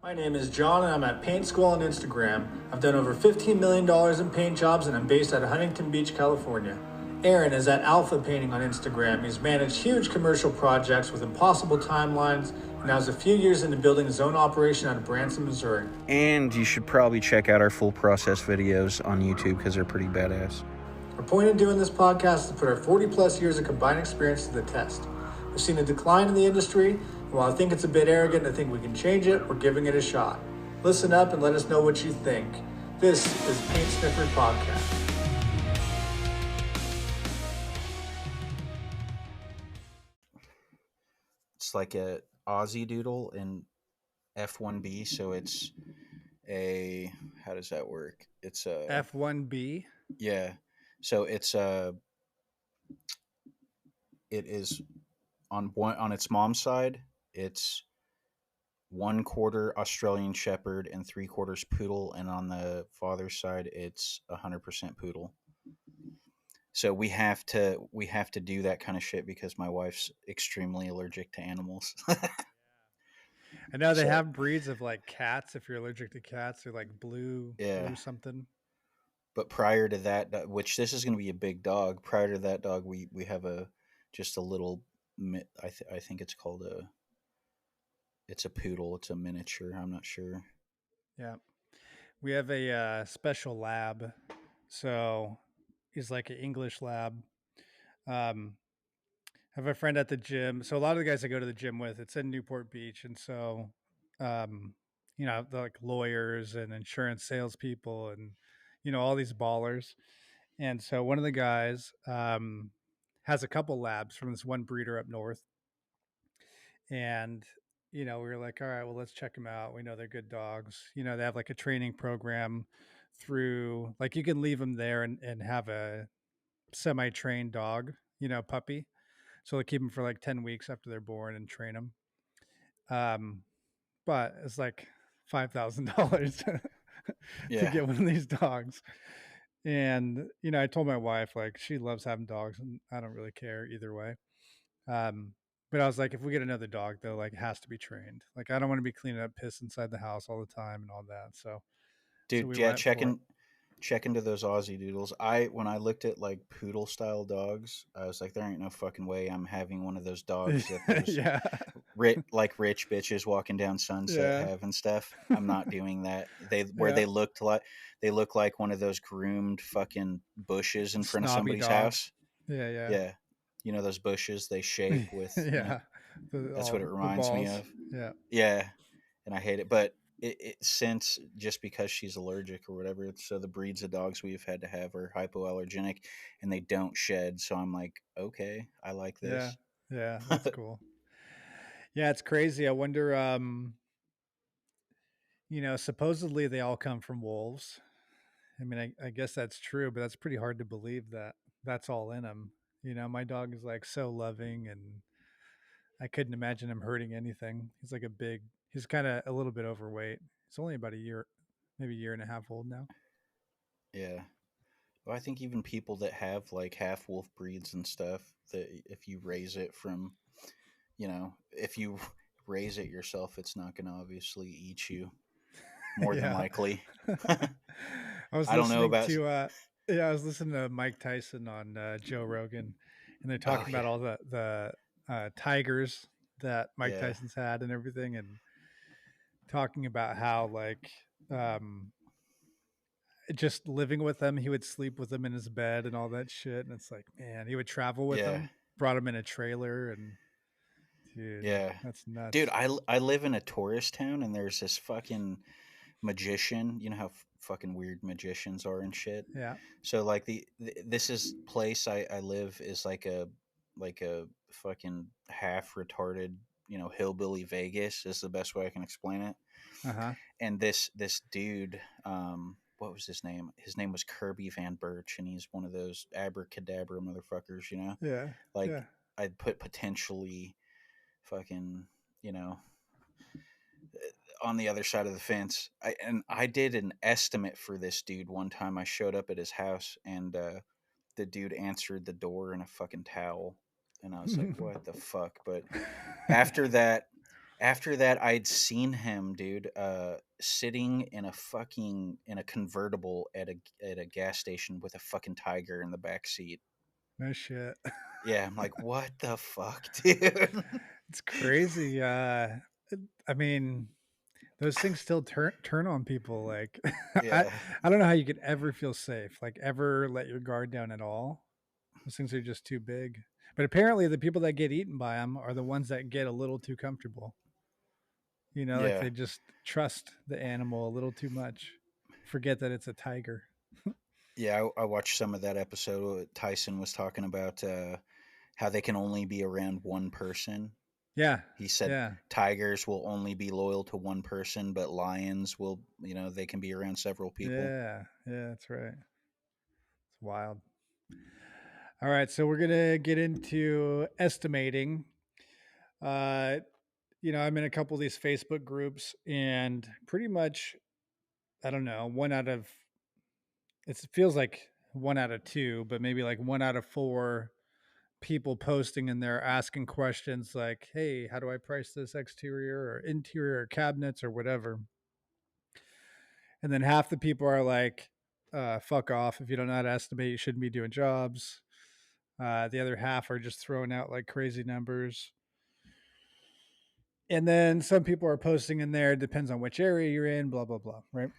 My name is John and I'm at Paint School on Instagram. I've done over $15 million in paint jobs and I'm based out of Huntington Beach, California. Aaron is at Alpha Painting on Instagram. He's managed huge commercial projects with impossible timelines and now is a few years into building his own operation out of Branson, Missouri. And you should probably check out our full process videos on YouTube because they're pretty badass. Our point in doing this podcast is to put our 40 plus years of combined experience to the test. We've seen a decline in the industry, and while I think it's a bit arrogant to think we can change it, we're giving it a shot. Listen up and let us know what you think. This is Paint Sniffers Podcast. It's like a Aussie Doodle in F1B, so it's a, how does that work? It's a F1B. Yeah. So it is on its mom's side, it's 1/4 Australian Shepherd and 3/4 Poodle, and on the father's side, it's 100% Poodle. So we have to do that kind of shit because my wife's extremely allergic to animals. I know they have breeds of like cats. If you're allergic to cats, they're like blue something. But prior to that, which this is going to be a big dog. Prior to that dog, we have just a little. I think it's called it's a poodle. It's a miniature. I'm not sure. Yeah, we have a special lab. So he's like an English lab. Have a friend at the gym. So a lot of the guys I go to the gym with, it's in Newport Beach, and so they're like lawyers and insurance salespeople, and all these ballers. And so one of the guys has a couple labs from this one breeder up north. And, we were like, all right, well, let's check them out. We know they're good dogs. They have like a training program through, like you can leave them there and have a semi-trained dog, puppy. So they keep them for like 10 weeks after they're born and train them. But it's like $5,000 to get one of these dogs. And, I told my wife, like, she loves having dogs and I don't really care either way. But I was like, if we get another dog, though, like, it has to be trained. Like, I don't want to be cleaning up piss inside the house all the time and all that. So, dude, check into those Aussie Doodles. When I looked at like poodle style dogs, I was like, there ain't no fucking way I'm having one of those dogs that those like rich bitches walking down Sunset have and stuff. I'm not doing that. They look like one of those groomed fucking bushes in front of somebody's house. Yeah. Those bushes they shape with. That's what it reminds me of. Yeah, and I hate it, but since just because she's allergic or whatever, so the breeds of dogs we've had to have are hypoallergenic and they don't shed. So I'm like, okay, I like this. Yeah, that's cool. Yeah, it's crazy. I wonder, supposedly they all come from wolves. I mean, I guess that's true, but that's pretty hard to believe that that's all in them. My dog is like so loving and I couldn't imagine him hurting anything. He's kind of a little bit overweight. He's only about a year, maybe a year and a half old now. Yeah. Well, I think even people that have like half wolf breeds and stuff, that if you raise it from, if you raise it yourself, it's not going to obviously eat you more than likely. I don't know about I was listening to Mike Tyson on Joe Rogan, and they're talking about all the tigers that Mike Tyson's had and everything, and talking about how like just living with them, he would sleep with them in his bed and all that shit. And it's like, man, he would travel with them, brought him in a trailer, and dude, that's nuts. Dude, I live in a tourist town, and there's this fucking magician. You know how fucking weird magicians are and shit. Yeah. So like this is place I live is like a fucking half retarded, hillbilly Vegas is the best way I can explain it. Uh-huh. And this dude, what was his name? His name was Kirby Van Birch, and he's one of those abracadabra motherfuckers, Yeah. Like I'd put potentially fucking, on the other side of the fence. I did an estimate for this dude one time. I showed up at his house, and the dude answered the door in a fucking towel, and I was like, what the fuck? But after that, After that, I'd seen him, dude, sitting in a convertible at a gas station with a fucking tiger in the back seat. No shit. Yeah, I'm like, what the fuck, dude? It's crazy. I mean, those things still turn on people. Like, I Yeah, I don't know how you could ever feel safe, like ever let your guard down at all. Those things are just too big. But apparently, the people that get eaten by them are the ones that get a little too comfortable. Like yeah, they just trust the animal a little too much, forget that it's a tiger. yeah. I watched some of that episode. Tyson was talking about how they can only be around one person. Yeah, He said yeah, tigers will only be loyal to one person, but lions will, they can be around several people. yeah, yeah. That's right. It's wild. All right, so we're gonna get into estimating. Uh, I'm in a couple of these Facebook groups, and pretty much, I don't know, it feels like 1 out of 2, but maybe like 1 out of 4 people posting in there asking questions like, "Hey, how do I price this exterior or interior cabinets or whatever?" And then half the people are like, "Fuck off! If you don't know how to estimate, you shouldn't be doing jobs." The other half are just throwing out like crazy numbers. And then some people are posting in there, depends on which area you're in, blah, blah, blah, right?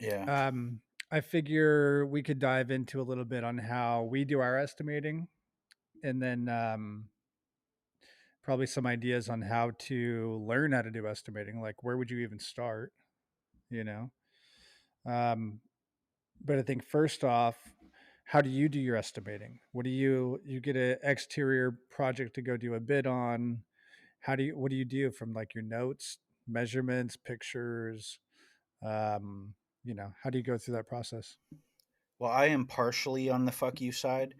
Yeah. um, I figure we could dive into a little bit on how we do our estimating, and then probably some ideas on how to learn how to do estimating. Like, where would you even start? You know? Um, but I think first off, how do you do your estimating? What do you get an exterior project to go do a bid on? What do you do from like your notes, measurements, pictures? How do you go through that process? Well, I am partially on the fuck you side.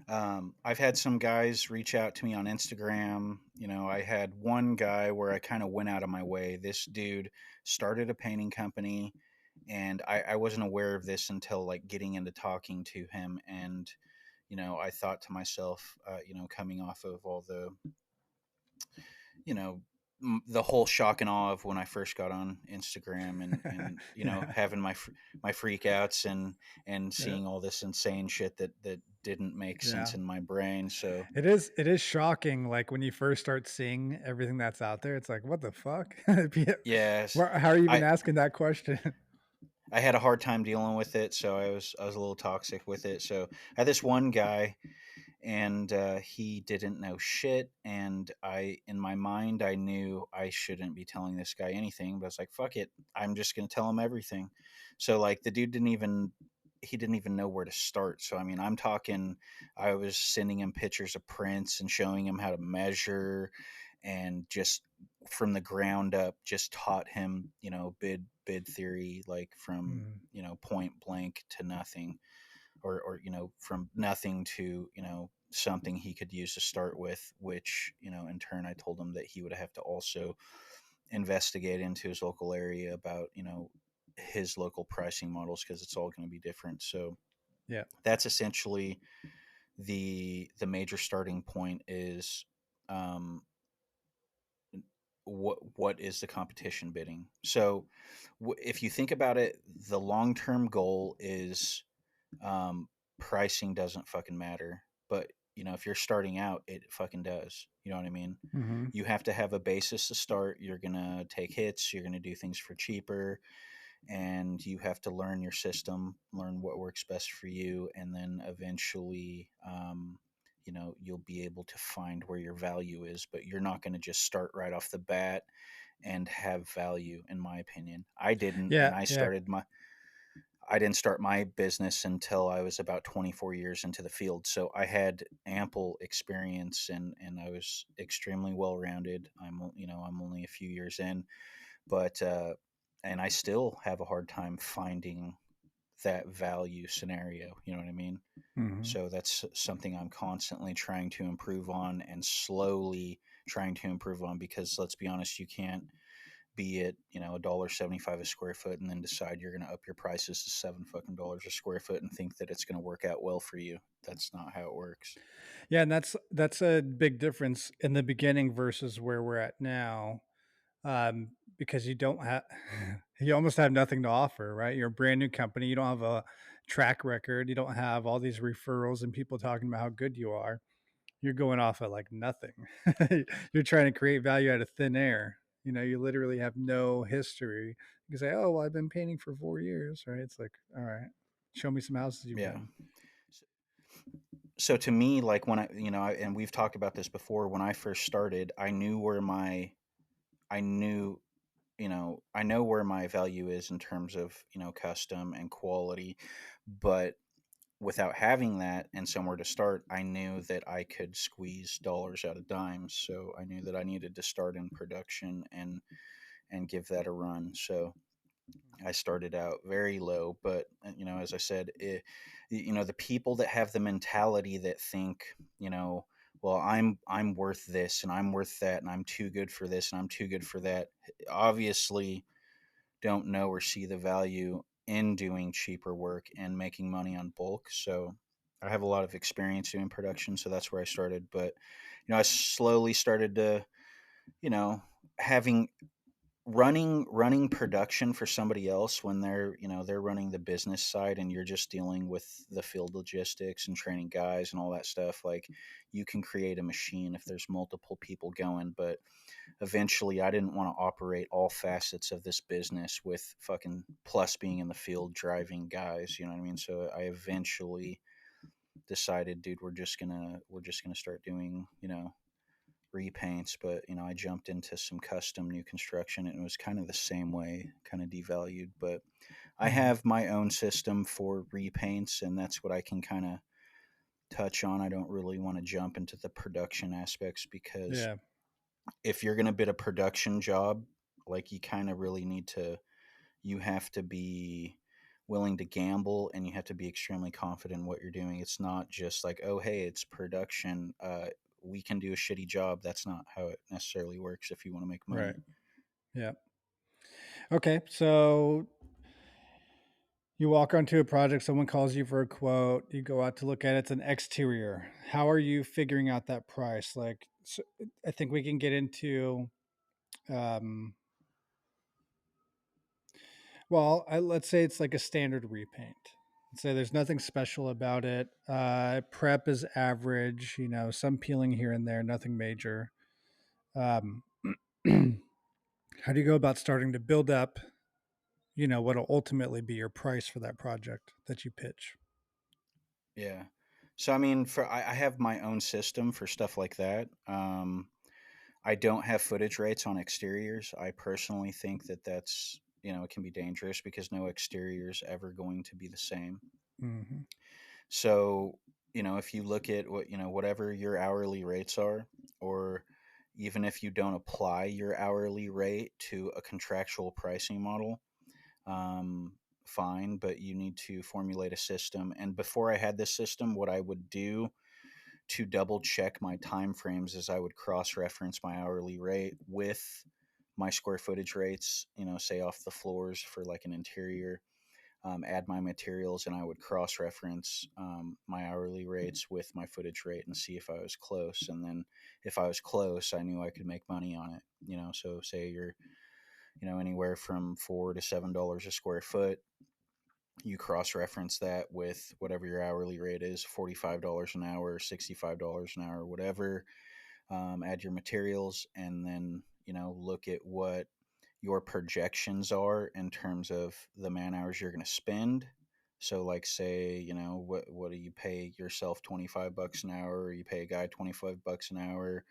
I've had some guys reach out to me on Instagram. I had one guy where I kind of went out of my way. This dude started a painting company, and I wasn't aware of this until like getting into talking to him. And, I thought to myself, coming off of all the you know the whole shock and awe of when I first got on Instagram, and Yeah. having my freakouts, and Yeah. seeing all this insane shit that didn't make Yeah. sense in my brain. So It is shocking, like when you first start seeing everything that's out there, it's like, what the fuck? yes, How are you even I asking that question? I had a hard time dealing with it, so I was a little toxic with it. So I had this one guy, and he didn't know shit, and in my mind, I knew I shouldn't be telling this guy anything, but I was like, fuck it, I'm just gonna tell him everything. So like the dude didn't even know where to start. So I mean, I'm talking, I was sending him pictures of prints and showing him how to measure, and just from the ground up just taught him, bid theory, like from, Mm, point blank to nothing, or from nothing to, something he could use to start with, which, in turn I told him that he would have to also investigate into his local area about, his local pricing models, because it's all going to be different. So yeah. that's essentially the major starting point is, um, what is the competition bidding. So if you think about it, the long-term goal is, um, pricing doesn't fucking matter. But if you're starting out, it fucking does. You know what I mean? Hmm. You have to have a basis to start. You're gonna take hits. You're gonna do things for cheaper, and you have to learn your system, learn what works best for you, and then eventually, you'll be able to find where your value is. But you're not going to just start right off the bat and have value, in my opinion. I didn't, Yeah. and Yeah. I didn't start my business until I was about 24 years into the field. So I had ample experience, and I was extremely well rounded. I'm only a few years in, but and I still have a hard time finding that value scenario. You know what I mean? Hmm. So that's something I'm constantly trying to improve on, and slowly trying to improve on, because let's be honest, you can't be it, $1.75 a square foot, and then decide you're going to up your prices to $7 a square foot and think that it's going to work out well for you. That's not how it works. Yeah, and that's a big difference in the beginning versus where we're at now. Because you don't have you almost have nothing to offer, right? You're a brand new company, you don't have a track record, you don't have all these referrals and people talking about how good you are. You're going off of like nothing. You're trying to create value out of thin air. You literally have no history. You can say, "Oh, well, I've been painting for 4 years," right? It's like, all right, show me some houses you've Yeah. done. So to me, like when and we've talked about this before, when I first started, I knew, I know where my value is in terms of, custom and quality, but without having that and somewhere to start, I knew that I could squeeze dollars out of dimes. So I knew that I needed to start in production and give that a run. So I started out very low, but as I said, the people that have the mentality that think, well, I'm worth this and I'm worth that and I'm too good for this and I'm too good for that, obviously don't know or see the value in doing cheaper work and making money on bulk. So I have a lot of experience doing production, so that's where I started. But I slowly started to, you know, having running production for somebody else when they're running the business side and you're just dealing with the field logistics and training guys and all that stuff. Like, you can create a machine if there's multiple people going, but eventually I didn't want to operate all facets of this business with fucking plus being in the field driving guys, you know what I mean? So I eventually decided, dude, we're just gonna start doing, repaints. But I jumped into some custom new construction and it was kind of the same way, kind of devalued. But I Mhm. have my own system for repaints, and that's what I can kind of touch on. I don't really want to jump into the production aspects because Yeah, if you're going to bid a production job, like, you have to be willing to gamble and you have to be extremely confident in what you're doing. It's not just like, oh, hey, it's production. We can do a shitty job. That's not how it necessarily works if you want to make right. money. Yeah. Okay, so you walk onto a project, someone calls you for a quote, you go out to look at it, it's an exterior. How are you figuring out that price? Like, so I think we can get into, um, let's say it's like a standard repaint. Let's say there's nothing special about it. Prep is average, some peeling here and there, nothing major. Um, how do you go about starting to build up, what'll ultimately be your price for that project that you pitch? Yeah. So, I mean, I have my own system for stuff like that. I don't have footage rates on exteriors. I personally think that that's, it can be dangerous because no exterior is ever going to be the same. Hmm. So, if you look at whatever your hourly rates are, or even if you don't apply your hourly rate to a contractual pricing model, um, fine, but you need to formulate a system. And before I had this system, what I would do to double check my time frames is I would cross reference my hourly rate with my square footage rates, say off the floors for like an interior, add my materials, and I would cross reference my hourly rates with my footage rate and see if I was close. And then if I was close, I knew I could make money on it. So say you're, anywhere from $4 to $7 a square foot. You cross reference that with whatever your hourly rate is, $45 an hour, $65 an hour, whatever. Add your materials, and then look at what your projections are in terms of the man hours you're going to spend. So, like, say, what do you pay yourself, $25 an hour, or you pay a guy $25 an hour,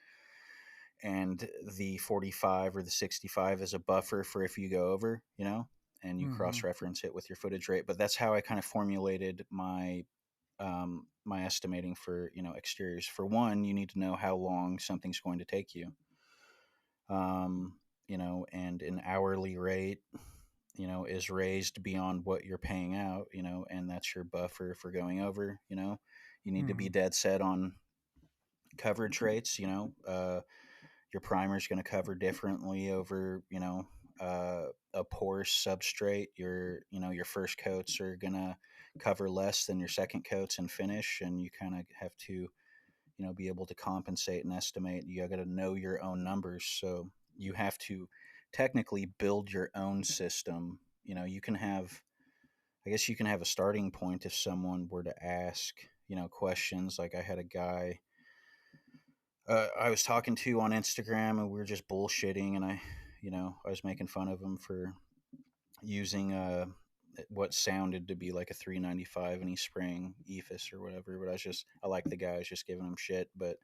and the 45 or the 65 is a buffer for if you go over, and you Hmm. cross reference it with your footage rate. But that's how I kind of formulated my estimating for exteriors. For one, you need to know how long something's going to take you, um, and an hourly rate is raised beyond what you're paying out, and that's your buffer for going over. You need to be Hmm. dead set on coverage rates. Your primer is going to cover differently over a porous substrate, your first coats are gonna cover less than your second coats and finish, and you kind of have to be able to compensate and estimate. You got to know your own numbers, so you have to technically build your own system. You can have, I guess you can have a starting point if someone were to ask questions. Like I had a guy I was talking to on Instagram, and we were just bullshitting, and I was making fun of him for using what sounded to be like a 395, and he's spraying EFIS or whatever. But I like the guy. I was just giving him shit. But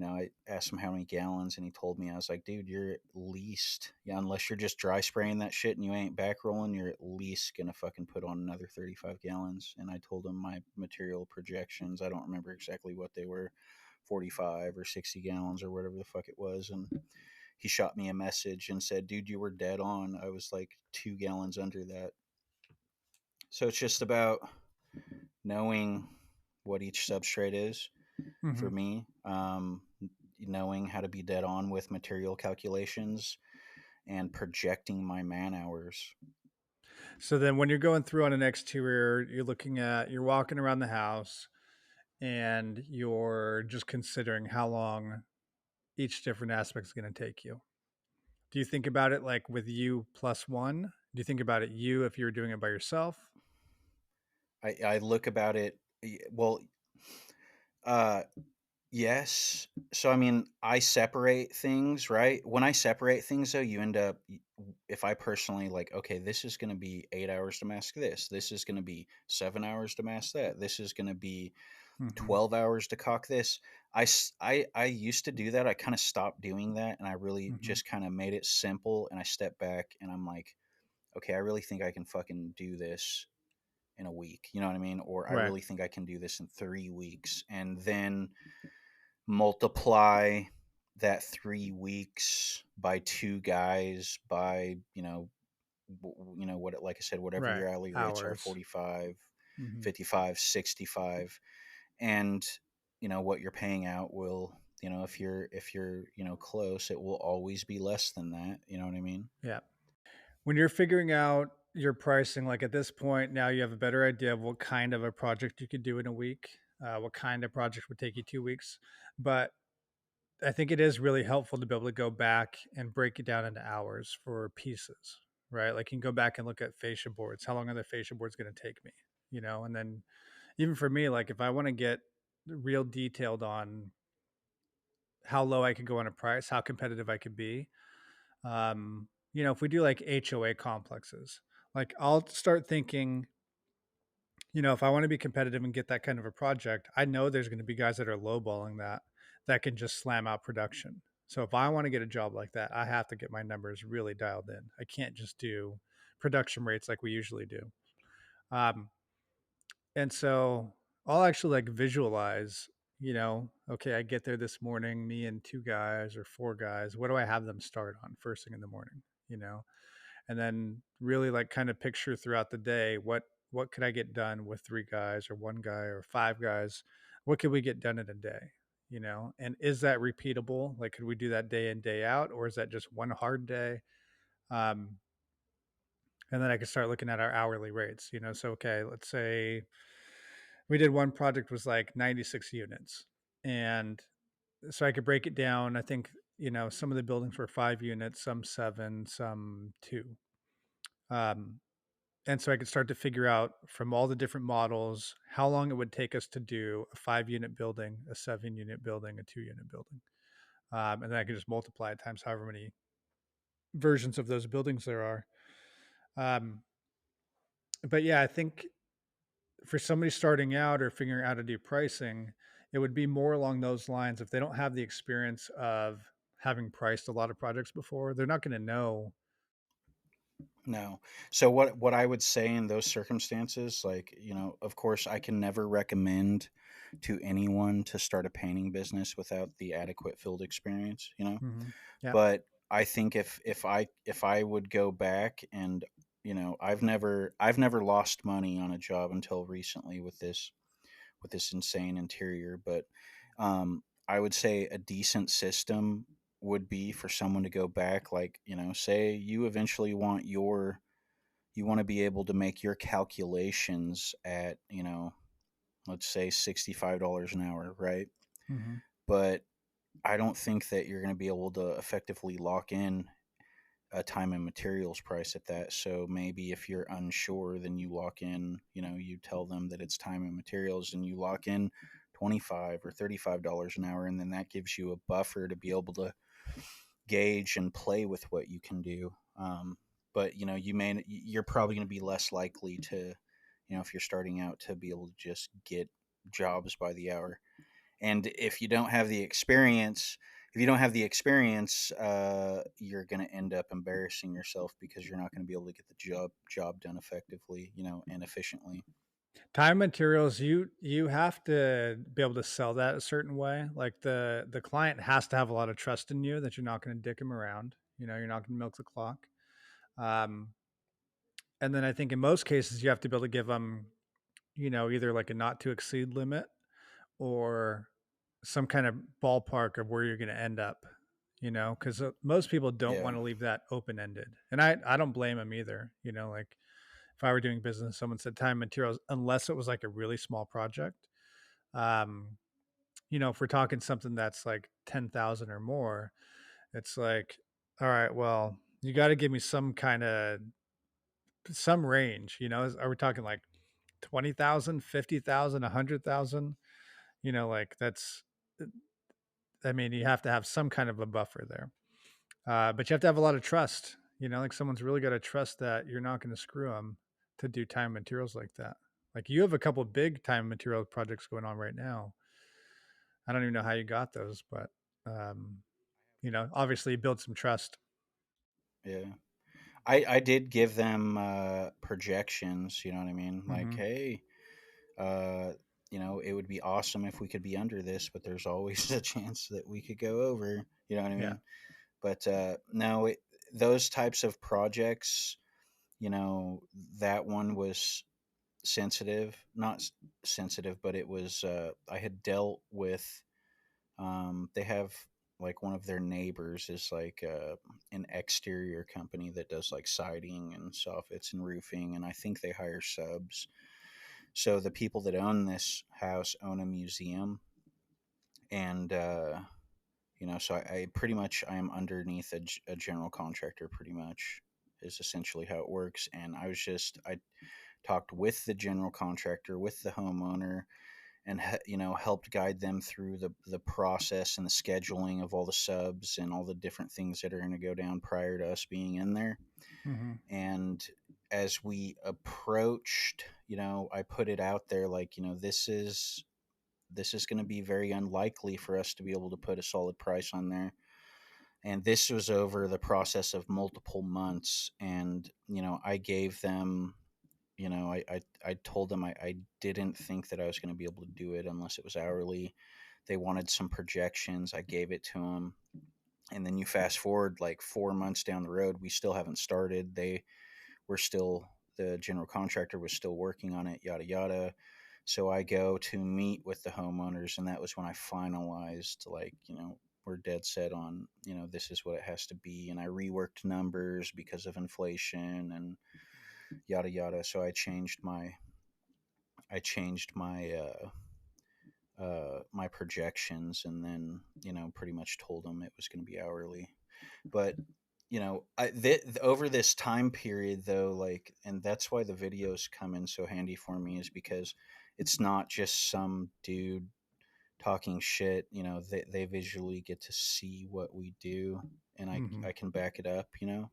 I asked him how many gallons, and he told me. I was like, dude, you're at least, yeah, unless you're just dry spraying that shit and you ain't back rolling, you're at least gonna fucking put on another 35 gallons. And I told him my material projections. I don't remember exactly what they were, 45 or 60 gallons or whatever the fuck it was. And he shot me a message and said, dude, you were dead on. I was like 2 gallons under that. So it's just about knowing what each substrate is for Mm-hmm. me, knowing how to be dead on with material calculations and projecting my man hours. So then when you're going through on an exterior, you're walking around the house and you're just considering how long each different aspect is going to take you. Do you think about it like with you plus one? Do you think about it you if you were doing it by yourself? I look about it, well, uh, yes. So, I mean, I separate things, right? When I separate things, though, you end up, if I personally like, okay, this is going to be 8 hours to mask this. This is going to be 7 hours to mask that. This is going to be Mm-hmm. 12 hours to cock this. I used to do that. I kind of stopped doing that. And I really Mm-hmm. just kind of made it simple. And I stepped back and I'm like, okay, I really think I can fucking do this in a week. You know what I mean? Or I Right. really think I can do this in 3 weeks. And then multiply that 3 weeks by two guys by what, like I said, whatever Right. your hourly rates are, Hours. 45, Mm-hmm. 55, 65, and what you're paying out will, if you're close, it will always be less than that. You know what I mean? Yeah. When you're figuring out your pricing, like at this point, now you have a better idea of what kind of a project you could do in a week, what kind of project would take you 2 weeks. But I think it is really helpful to be able to go back and break it down into hours for pieces, right? Like you can go back and look at fascia boards. How long are the fascia boards going to take me? And then even for me, like if I want to get real detailed on how low I could go on a price, how competitive I could be, if we do like HOA complexes, like I'll start thinking, if I want to be competitive and get that kind of a project, I know there's going to be guys that are lowballing that can just slam out production. So if I want to get a job like that, I have to get my numbers really dialed in. I can't just do production rates like we usually do. Um, and so I'll actually like visualize, okay, I get there this morning, me and two guys or four guys. What do I have them start on first thing in the morning? You know, and then really like kind of picture throughout the day what could I get done with three guys or one guy or five guys? What could we get done in a day? And is that repeatable? Like, could we do that day in, day out, or is that just one hard day? Um, and then I could start looking at our hourly rates. So okay, let's say we did one project was like 96 units, and so I could break it down. I think some of the buildings were 5 units, some seven, some two. Um, and so I could start to figure out from all the different models how long it would take us to do a 5 unit building, a 7 unit building, a 2 unit building. And then I could just multiply it times however many versions of those buildings there are. Um, but yeah, I think for somebody starting out or figuring out how to do pricing, it would be more along those lines. If they don't have the experience of having priced a lot of projects before, they're not going to know. No. So what I would say in those circumstances, like, of course I can never recommend to anyone to start a painting business without the adequate field experience, Mm-hmm. Yeah. but I think if I would go back and, I've never lost money on a job until recently with this insane interior, but I would say a decent system would be for someone to go back, like, say you eventually you want to be able to make your calculations at, let's say $65 an hour, right? Mm-hmm. But I don't think that you're going to be able to effectively lock in a time and materials price at that. So maybe if you're unsure, then you lock in, you tell them that it's time and materials and you lock in 25 or $35 an hour. And then that gives you a buffer to be able to gauge and play with what you can do. But you're probably going to be less likely to, if you're starting out, to be able to just get jobs by the hour. And if you don't have the experience, you're going to end up embarrassing yourself because you're not going to be able to get the job done effectively, and efficiently. Time materials, you have to be able to sell that a certain way. Like the client has to have a lot of trust in you that you're not going to dick him around. You're not going to milk the clock. Um, and then I think in most cases you have to be able to give them, either like a not to exceed limit or some kind of ballpark of where you're going to end up. Because most people don't Yeah. want to leave that open ended, and I don't blame them either. Like if I were doing business, someone said time materials, unless it was like a really small project. Um, if we're talking something that's like 10,000 or more, it's like, all right, well, you got to give me some range. Are we talking like 20,000, 50,000, 100,000? Like that's, I mean, you have to have some kind of a buffer there. But you have to have a lot of trust. Like someone's really got to trust that you're not going to screw them to do time materials like that. Like you have a couple of big time material projects going on right now. I don't even know how you got those, but um, obviously you build some trust. Yeah. I did give them projections, you know what I mean? Like, Mm-hmm. hey, uh, it would be awesome if we could be under this, but there's always a chance that we could go over, you know what I Yeah. mean? But no, those types of projects, you know, that one was sensitive, not sensitive, but it was, I had dealt with, they have like one of their neighbors is like an exterior company that does like siding and soffits and roofing, and I think they hire subs. So the people that own this house own a museum, and so I pretty much I am underneath a general contractor. Pretty much is essentially how it works. And I talked with the general contractor, with the homeowner, and helped guide them through the process and the scheduling of all the subs and all the different things that are going to go down prior to us being in there. Mm-hmm. And as we approached, I put it out there like, this is going to be very unlikely for us to be able to put a solid price on there. And this was over the process of multiple months. And I gave them, I told them I didn't think that I was going to be able to do it unless it was hourly. They wanted some projections. I gave it to them. And then you fast forward like 4 months down the road, we still haven't started. The general contractor was still working on it, yada yada. So I go to meet with the homeowners, and that was when I finalized, like, we're dead set on, this is what it has to be. And I reworked numbers because of inflation and yada yada. So I changed my projections, and then pretty much told them it was going to be hourly. But over this time period though, like, and that's why the videos come in so handy for me, is because it's not just some dude talking shit. They visually get to see what we do, and I Mm-hmm. I can back it up,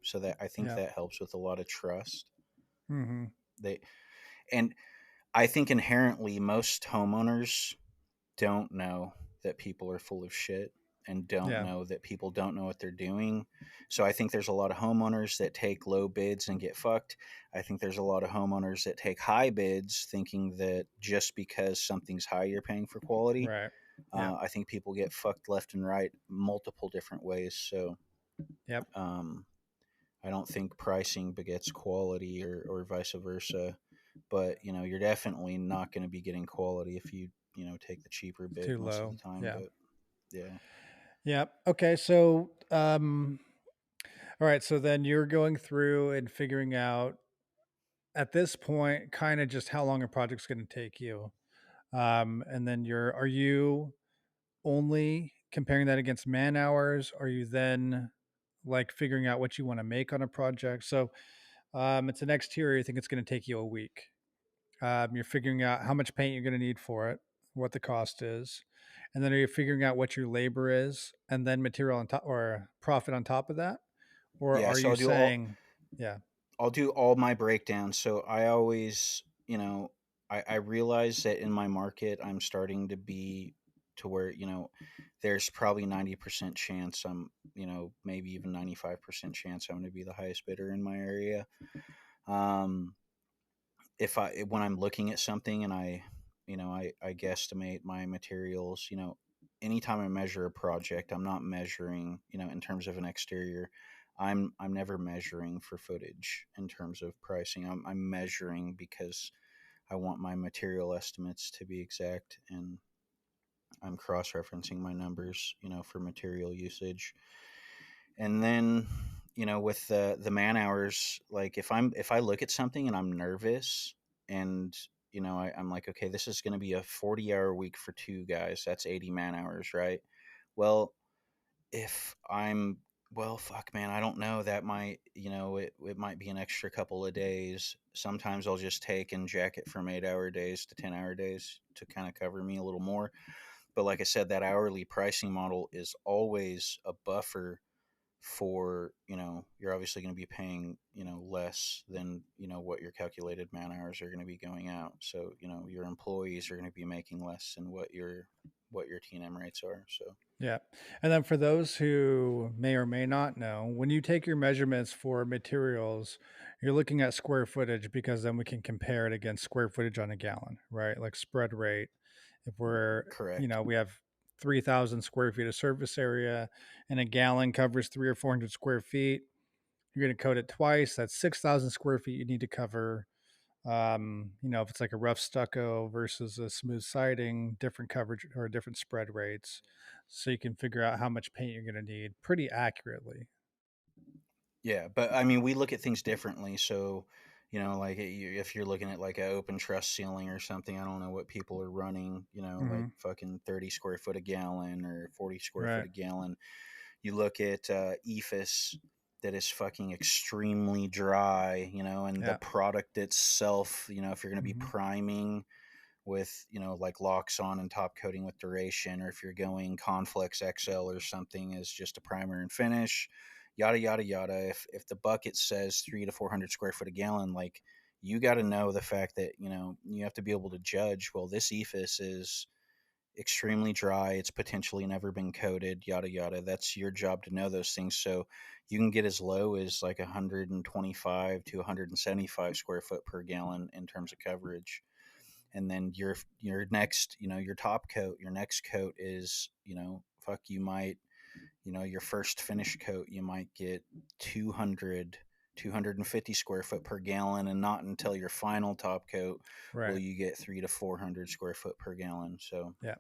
so that I think Yeah. that helps with a lot of trust. Mm-hmm. They and I think inherently most homeowners don't know that people are full of shit, and don't Yeah. know that people don't know what they're doing. So I think there's a lot of homeowners that take low bids and get fucked. I think there's a lot of homeowners that take high bids thinking that just because something's high, you're paying for quality. Right. Yeah. I think people get fucked left and right multiple different ways. So Yep. um, I don't think pricing begets quality, or vice versa. But you're definitely not going to be getting quality if you take the cheaper bid Too most of low. the time. Yeah. But yeah, Yeah. Okay. So, all right. So then you're going through and figuring out at this point, kind of just how long a project's going to take you. And then are you only comparing that against man hours? Are you then like figuring out what you want to make on a project? So, it's an exterior. You think it's going to take you a week. You're figuring out how much paint you're going to need for it, what the cost is, and then are you figuring out what your labor is, and then material on top or profit on top of that, or Yeah, are so you saying, yeah, I'll do all my breakdowns. So I always, I realize that in my market, I'm starting to be to where, there's probably 90% chance maybe even 95% chance I'm going to be the highest bidder in my area. Um, when I'm looking at something and I guesstimate my materials, anytime I measure a project, I'm not measuring, in terms of an exterior. I'm never measuring for footage in terms of pricing. I'm measuring because I want my material estimates to be exact, and I'm cross-referencing my numbers, for material usage. And then, with the man hours, like if I look at something and I'm nervous, and I'm like, okay, this is going to be a 40-hour week for two guys, that's 80 man hours, right? Well, if I'm well, fuck, man, I don't know, that might, it might be an extra couple of days. Sometimes I'll just take and jack it from 8-hour days to 10-hour days to kind of cover me a little more. But like I said, that hourly pricing model is always a buffer for, you're obviously going to be paying, less than, what your calculated man hours are going to be going out. So, your employees are going to be making less than what your T&M rates are. So yeah. And then for those who may or may not know, when you take your measurements for materials, you're looking at square footage because then we can compare it against square footage on a gallon, right? Like spread rate. If correct. we have 3,000 square feet of surface area and a gallon covers 300 or 400 square feet, you're going to coat it twice. That's 6,000 square feet you need to cover. If it's like a rough stucco versus a smooth siding, different coverage or different spread rates. So you can figure out how much paint you're going to need pretty accurately. Yeah, but I mean, we look at things differently. So, like if you're looking at like an open truss ceiling or something, I don't know what people are running, like Hmm. fucking 30 square foot a gallon or 40 square foot Right. a gallon. You look at EFIS that is fucking extremely dry, and the Yeah. product itself, if you're going to be Hmm. priming with, like locks on and top coating with duration, or if you're going Conflex XL or something as just a primer and finish, yada yada yada. If the bucket says 300 to 400 square foot a gallon, like, you got to know the fact that, you have to be able to judge, well, this EFIS is extremely dry, it's potentially never been coated, yada yada. That's your job to know those things. So you can get as low as like 125 to 175 square foot per gallon in terms of coverage. And then your next, your top coat, your next coat is, fuck, you might, your first finish coat, you might get 250 square foot per gallon, and not until your final top coat will Right. you get 300 to 400 square foot per gallon. So Yeah.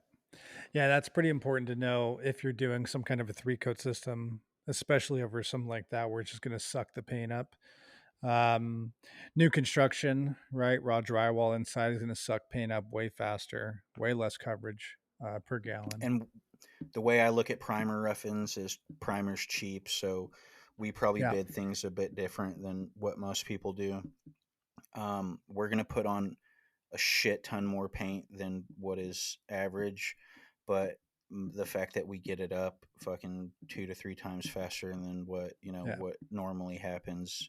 Yeah. That's pretty important to know if you're doing some kind of a three coat system, especially over something like that where it's just going to suck the paint up. Um, New construction, right? Raw drywall inside is going to suck paint up way faster, way less coverage per gallon. and the way I look at primer rough-ins is primer's cheap, so we probably Yeah. bid things a bit different than what most people do. We're gonna put on a shit ton more paint than what is average, but the fact that we get it up fucking 2 to 3 times faster than what, Yeah. what normally happens,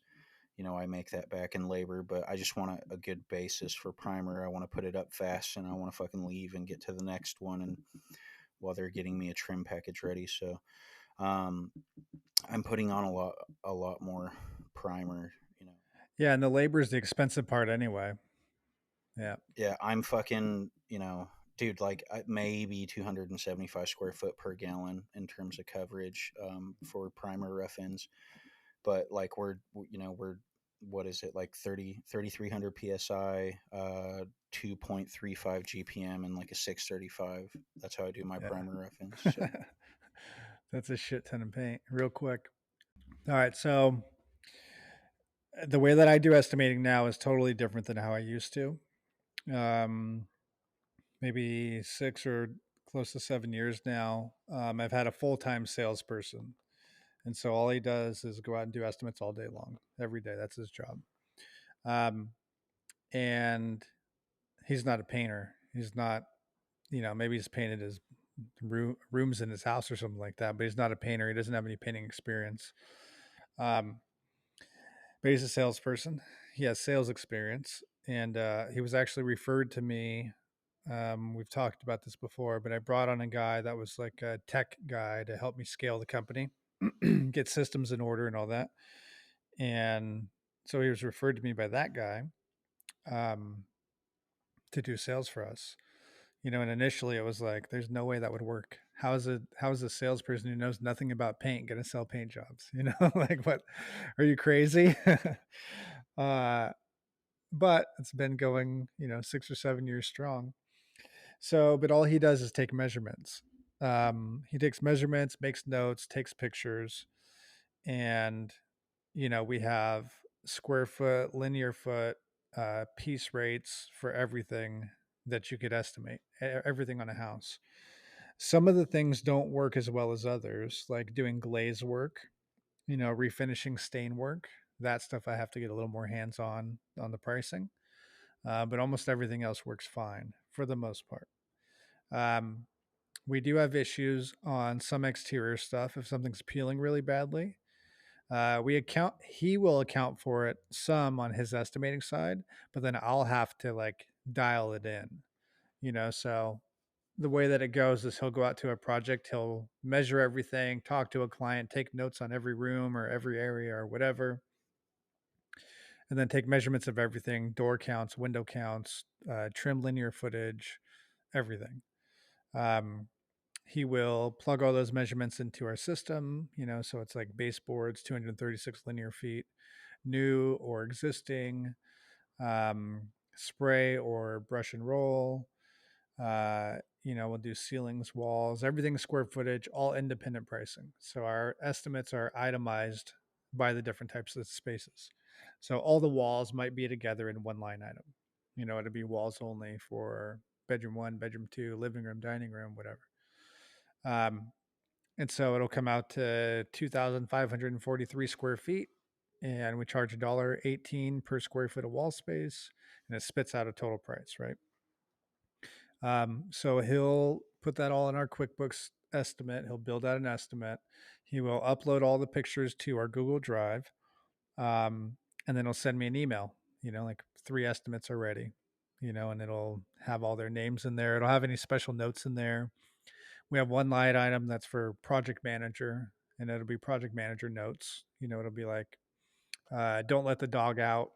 I make that back in labor. But I just want a good basis for primer. I want to put it up fast, and I want to fucking leave and get to the next one, and while they're getting me a trim package ready. So um, I'm putting on a lot more primer. Yeah. And the labor is the expensive part anyway. Yeah. Yeah, I'm fucking, dude, like maybe 275 square foot per gallon in terms of coverage, for primer rough ends. But like we're what is it, like 3,300 psi, 2.35 GPM, and like a 635. That's how I do my Yeah. primer rough ends. So That's a shit ton of paint, real quick. All right, so the way that I do estimating now is totally different than how I used to. Um, maybe 6 or close to 7 years now. I've had a full-time salesperson, and so all he does is go out and do estimates all day long, every day. That's his job. And he's not a painter. He's not, maybe he's painted his rooms in his house or something like that, but he's not a painter. He doesn't have any painting experience. Um, but he's a salesperson. He has sales experience, and he was actually referred to me. We've talked about this before, but I brought on a guy that was like a tech guy to help me scale the company, get systems in order and all that. And so he was referred to me by that guy um, to do sales for us. And initially it was like, there's no way that would work. How is a salesperson who knows nothing about paint going to sell paint jobs? Like, what, are you crazy? uh, but it's been going, 6 or 7 years strong. So, but all he does is take measurements. He takes measurements, makes notes, takes pictures, and we have square foot, linear foot, piece rates for everything that you could estimate, everything on a house. Some of the things don't work as well as others, like doing glaze work, refinishing stain work. That stuff I have to get a little more hands on the pricing. But almost everything else works fine for the most part. Um, we do have issues on some exterior stuff if something's peeling really badly. He will account for it some on his estimating side, but then I'll have to like dial it in, so the way that it goes is he'll go out to a project, he'll measure everything, talk to a client, take notes on every room or every area or whatever, and then take measurements of everything, door counts, window counts, trim linear footage, everything. Um, he will plug all those measurements into our system, so it's like baseboards, 236 linear feet, new or existing, spray or brush and roll. We'll do ceilings, walls, everything square footage, all independent pricing. So our estimates are itemized by the different types of spaces. So all the walls might be together in one line item. It'd be walls only for bedroom 1, bedroom 2, living room, dining room, whatever. And so it'll come out to 2,543 square feet, and we charge $1.18 per square foot of wall space, and it spits out a total price, right? So he'll put that all in our QuickBooks estimate. He'll build out an estimate. He will upload all the pictures to our Google Drive, and then he'll send me an email. Like 3 estimates are ready. And it'll have all their names in there. It'll have any special notes in there. We have one line item that's for project manager, and it'll be project manager notes. It'll be like, don't let the dog out.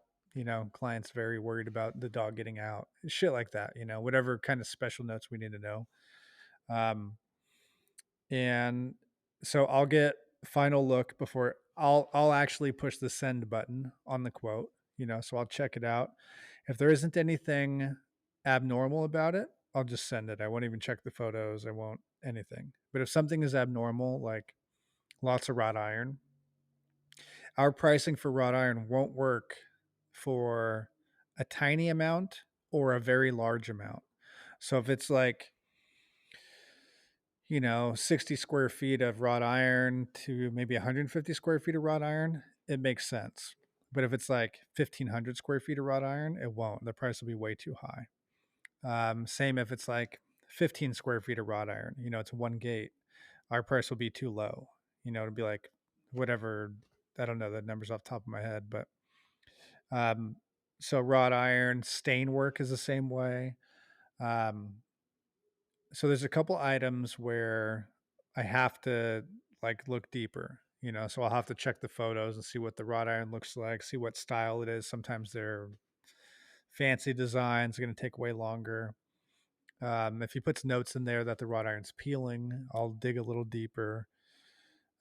Client's very worried about the dog getting out. Shit like that. Whatever kind of special notes we need to know. And so I'll get final look before I'll actually push the send button on the quote. So I'll check it out. If there isn't anything abnormal about it, I'll just send it. I won't even check the photos. I won't anything. But if something is abnormal, like lots of wrought iron, our pricing for wrought iron won't work for a tiny amount or a very large amount. So if it's like, 60 square feet of wrought iron to maybe 150 square feet of wrought iron, it makes sense. But if it's like 1,500 square feet of wrought iron, it won't. The price will be way too high. Same if it's like 15 square feet of wrought iron, it's one gate, our price will be too low. It'll be like whatever, I don't know the numbers off the top of my head, but so wrought iron, stain work is the same way. So there's a couple items where I have to like look deeper, so I'll have to check the photos and see what the wrought iron looks like, see what style it is. Sometimes they're fancy designs, are going to take way longer. If he puts notes in there that the wrought iron's peeling, I'll dig a little deeper,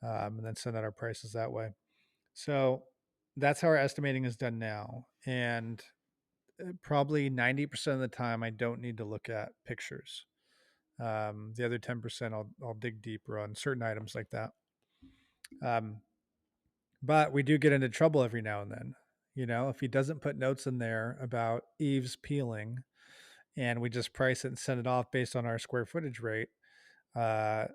and then send out our prices that way. So that's how our estimating is done now. And probably 90% of the time, I don't need to look at pictures. The other 10% I'll dig deeper on certain items like that. But we do get into trouble every now and then. If he doesn't put notes in there about eaves peeling, and we just price it and send it off based on our square footage rate, uh,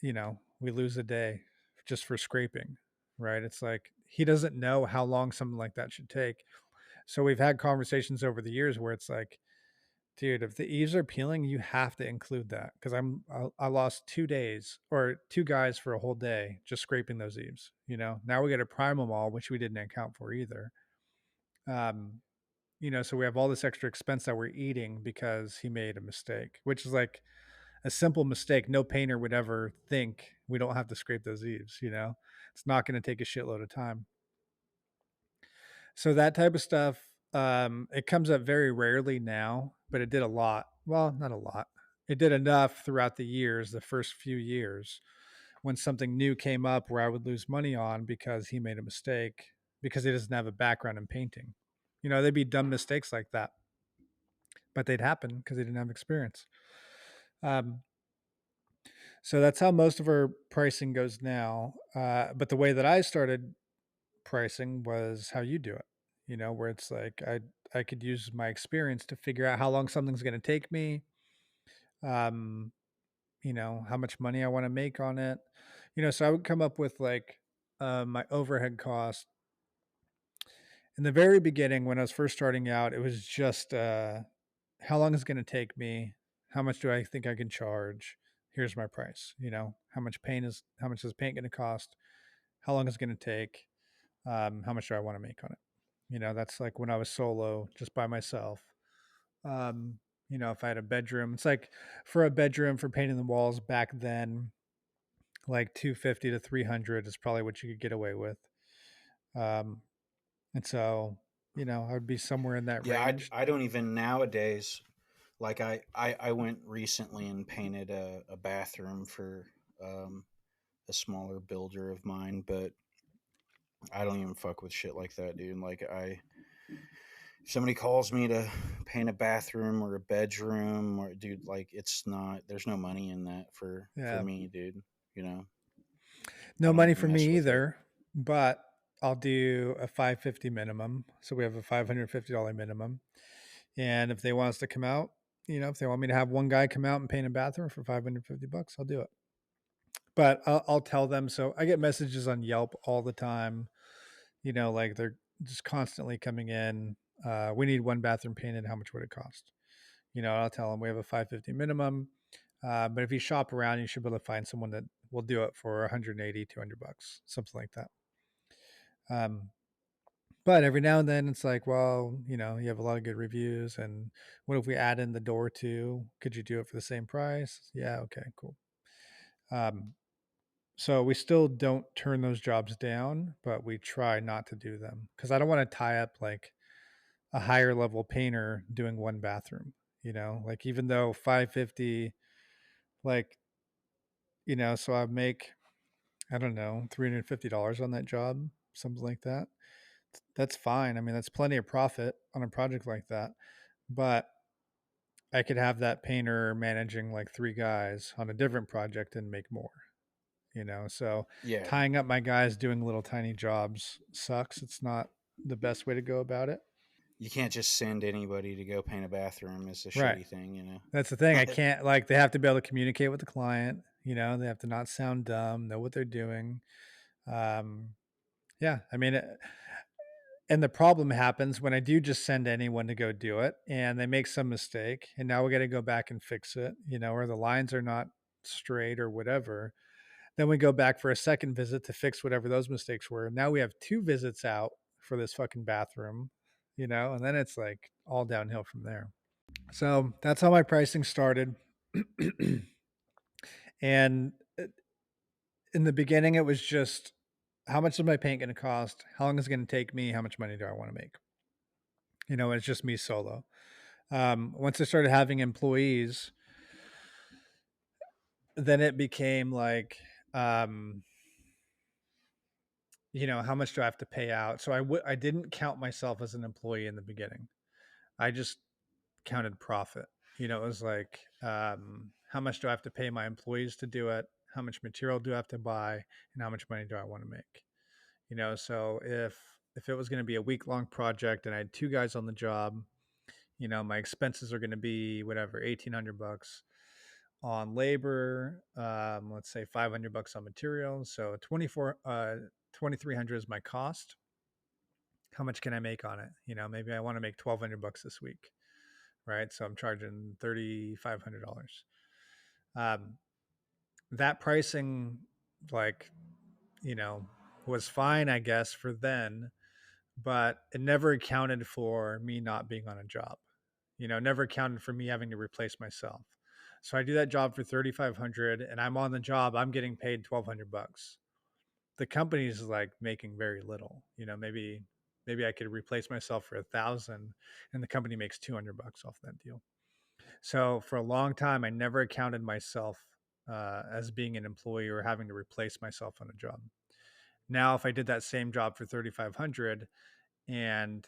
we lose a day just for scraping, right? It's like he doesn't know how long something like that should take. So we've had conversations over the years where it's like, dude, if the eaves are peeling, you have to include that because I lost 2 days or 2 guys for a whole day just scraping those eaves. Now we got to prime them all, which we didn't account for either. Um, so we have all this extra expense that we're eating because he made a mistake, which is like a simple mistake. No painter would ever think we don't have to scrape those eaves. It's not going to take a shitload of time. So that type of stuff, it comes up very rarely now, but it did a lot. Well, not a lot. It did enough throughout the years, the first few years, when something new came up where I would lose money on because he made a mistake because he doesn't have a background in painting. They'd be dumb mistakes like that, but they'd happen because they didn't have experience. Um, so that's how most of our pricing goes now. But the way that I started pricing was how you do it, where it's like I could use my experience to figure out how long something's going to take me, um, how much money I want to make on it. So I would come up with like my overhead cost. In the very beginning, when I was first starting out, it was just how long is it going to take me? How much do I think I can charge? Here's my price. How much is paint going to cost? How long is it going to take? How much do I want to make on it? That's like when I was solo, just by myself. If I had a bedroom, it's like for a bedroom for painting the walls back then, like 250 to 300 is probably what you could get away with. And so, I would be somewhere in that Yeah, range. I don't even nowadays. Like I went recently and painted a bathroom for a smaller builder of mine, but I don't even fuck with shit like that, dude. Like if somebody calls me to paint a bathroom or a bedroom or dude, like it's not there's no money in that for Yeah. me, dude. I No don't money even for mess me with it. either, but I'll do a 550 minimum. So we have a $550 minimum. And if they want us to come out, if they want me to have one guy come out and paint a bathroom for $550, I'll do it. But I'll tell them. So I get messages on Yelp all the time, like they're just constantly coming in. We need one bathroom painted. How much would it cost? I'll tell them we have a 550 minimum. But if you shop around, you should be able to find someone that will do it for 180, $200, something like that. But every now and then it's like, well, you have a lot of good reviews. And what if we add in the door too? Could you do it for the same price? Yeah. Okay, cool. So we still don't turn those jobs down, but we try not to do them because I don't want to tie up like a higher level painter doing one bathroom, like even though 550, like, so I make, I don't know, $350 on that job, something like that. That's fine. I mean, that's plenty of profit on a project like that. But I could have that painter managing like 3 guys on a different project and make more, So Yeah, tying up my guys doing little tiny jobs sucks. It's not the best way to go about it. you can't just send anybody to go paint a bathroom. It's a Right. shitty thing. That's the thing. I can't, like, they have to be able to communicate with the client, they have to not sound dumb, know what they're doing. Um, yeah. I mean, and the problem happens when I do just send anyone to go do it and they make some mistake and now we got to go back and fix it, or the lines are not straight or whatever. Then we go back for a second visit to fix whatever those mistakes were. Now we have 2 visits out for this fucking bathroom, and then it's like all downhill from there. So that's how my pricing started. And in the beginning, it was just how much is my paint going to cost? How long is it going to take me? How much money do I want to make? It's just me solo. Once I started having employees, then it became like, how much do I have to pay out? So I didn't count myself as an employee in the beginning. I just counted profit. It was like, how much do I have to pay my employees to do it? How much material do I have to buy? And how much money do I want to make? So if it was going to be a week-long project and I had 2 guys on the job, my expenses are going to be whatever, $1,800 on labor, let's say $500 on materials. So 2,300 is my cost. How much can I make on it? Maybe I want to make $1,200 this week, right? So I'm charging $3,500. That pricing, like, was fine, I guess, for then, but it never accounted for me not being on a job. Never accounted for me having to replace myself. So I do that job for 3,500 and I'm on the job, I'm getting paid $1,200. The company's like making very little. Maybe I could replace myself for 1,000 and the company makes $200 off that deal. So for a long time, I never accounted myself as being an employee or having to replace myself on a job. Now, if I did that same job for 3,500 and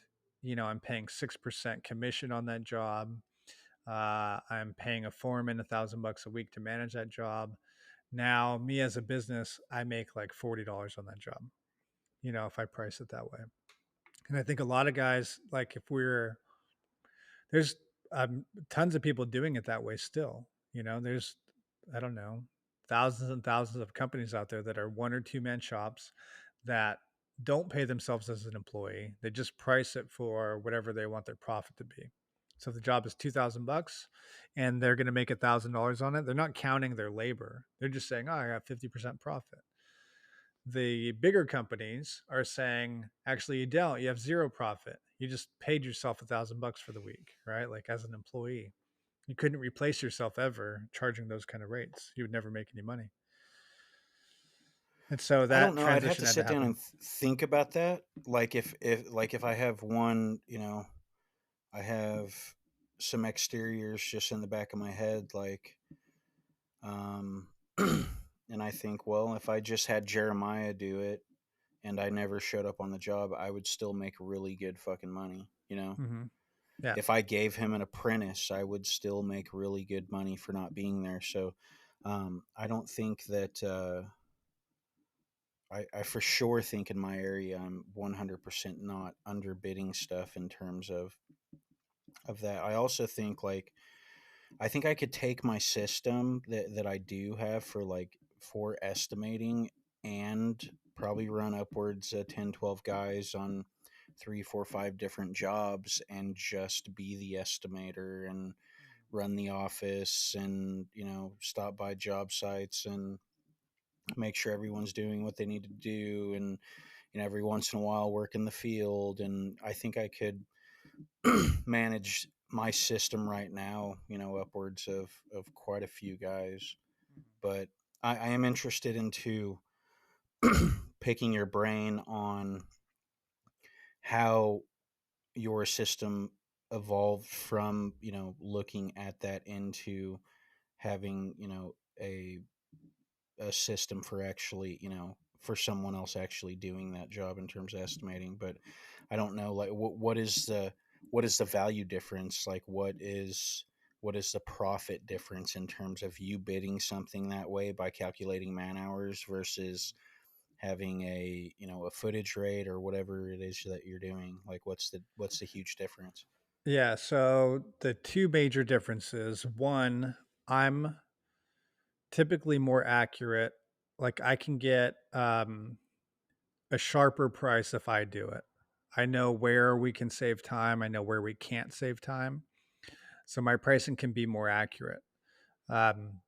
I'm paying 6% commission on that job, I'm paying a foreman $1,000 a week to manage that job. Now, me as a business, I make like $40 on that job, if I price it that way. And I think a lot of guys, like, there's tons of people doing it that way still. There's, I don't know, thousands and thousands of companies out there that are 1 or 2 man shops that don't pay themselves as an employee. They just price it for whatever they want their profit to be. So if the job is $2,000 and they're going to make $1,000 on it, they're not counting their labor. They're just saying, oh, I got 50% profit. The bigger companies are saying, actually, you don't. You have zero profit. You just paid yourself $1,000 for the week, right? Like, as an employee, you couldn't replace yourself ever charging those kind of rates. You would never make any money. And so I don't that know. I'd have transition to had to sit down happen. and think about that. Like if I have one, I have some exteriors just in the back of my head, like, um, and I think, well, if I just had Jeremiah do it and I never showed up on the job, I would still make really good fucking money. Mm-hmm. Yeah. If I gave him an apprentice, I would still make really good money for not being there. So, I don't think that, I for sure think in my area I'm 100% not underbidding stuff in terms of that. I also think, like, I think I could take my system that I do have for estimating and probably run upwards of 10, 12 guys on 3, 4, 5 different jobs and just be the estimator and run the office and stop by job sites and make sure everyone's doing what they need to do, and every once in a while work in the field. And I think I could manage my system right now, upwards of quite a few guys. But I am interested into picking your brain on how your system evolved from looking at that into having a system for actually for someone else actually doing that job in terms of estimating. But I don't know, like, what is the value difference, like what is the profit difference in terms of you bidding something that way by calculating man hours versus having a footage rate or whatever it is that you're doing? Like, what's the huge difference? Yeah. So the two major differences: one, I'm typically more accurate. Like, I can get a sharper price if I do it. I know where we can save time. I know where we can't save time. So my pricing can be more accurate. Um,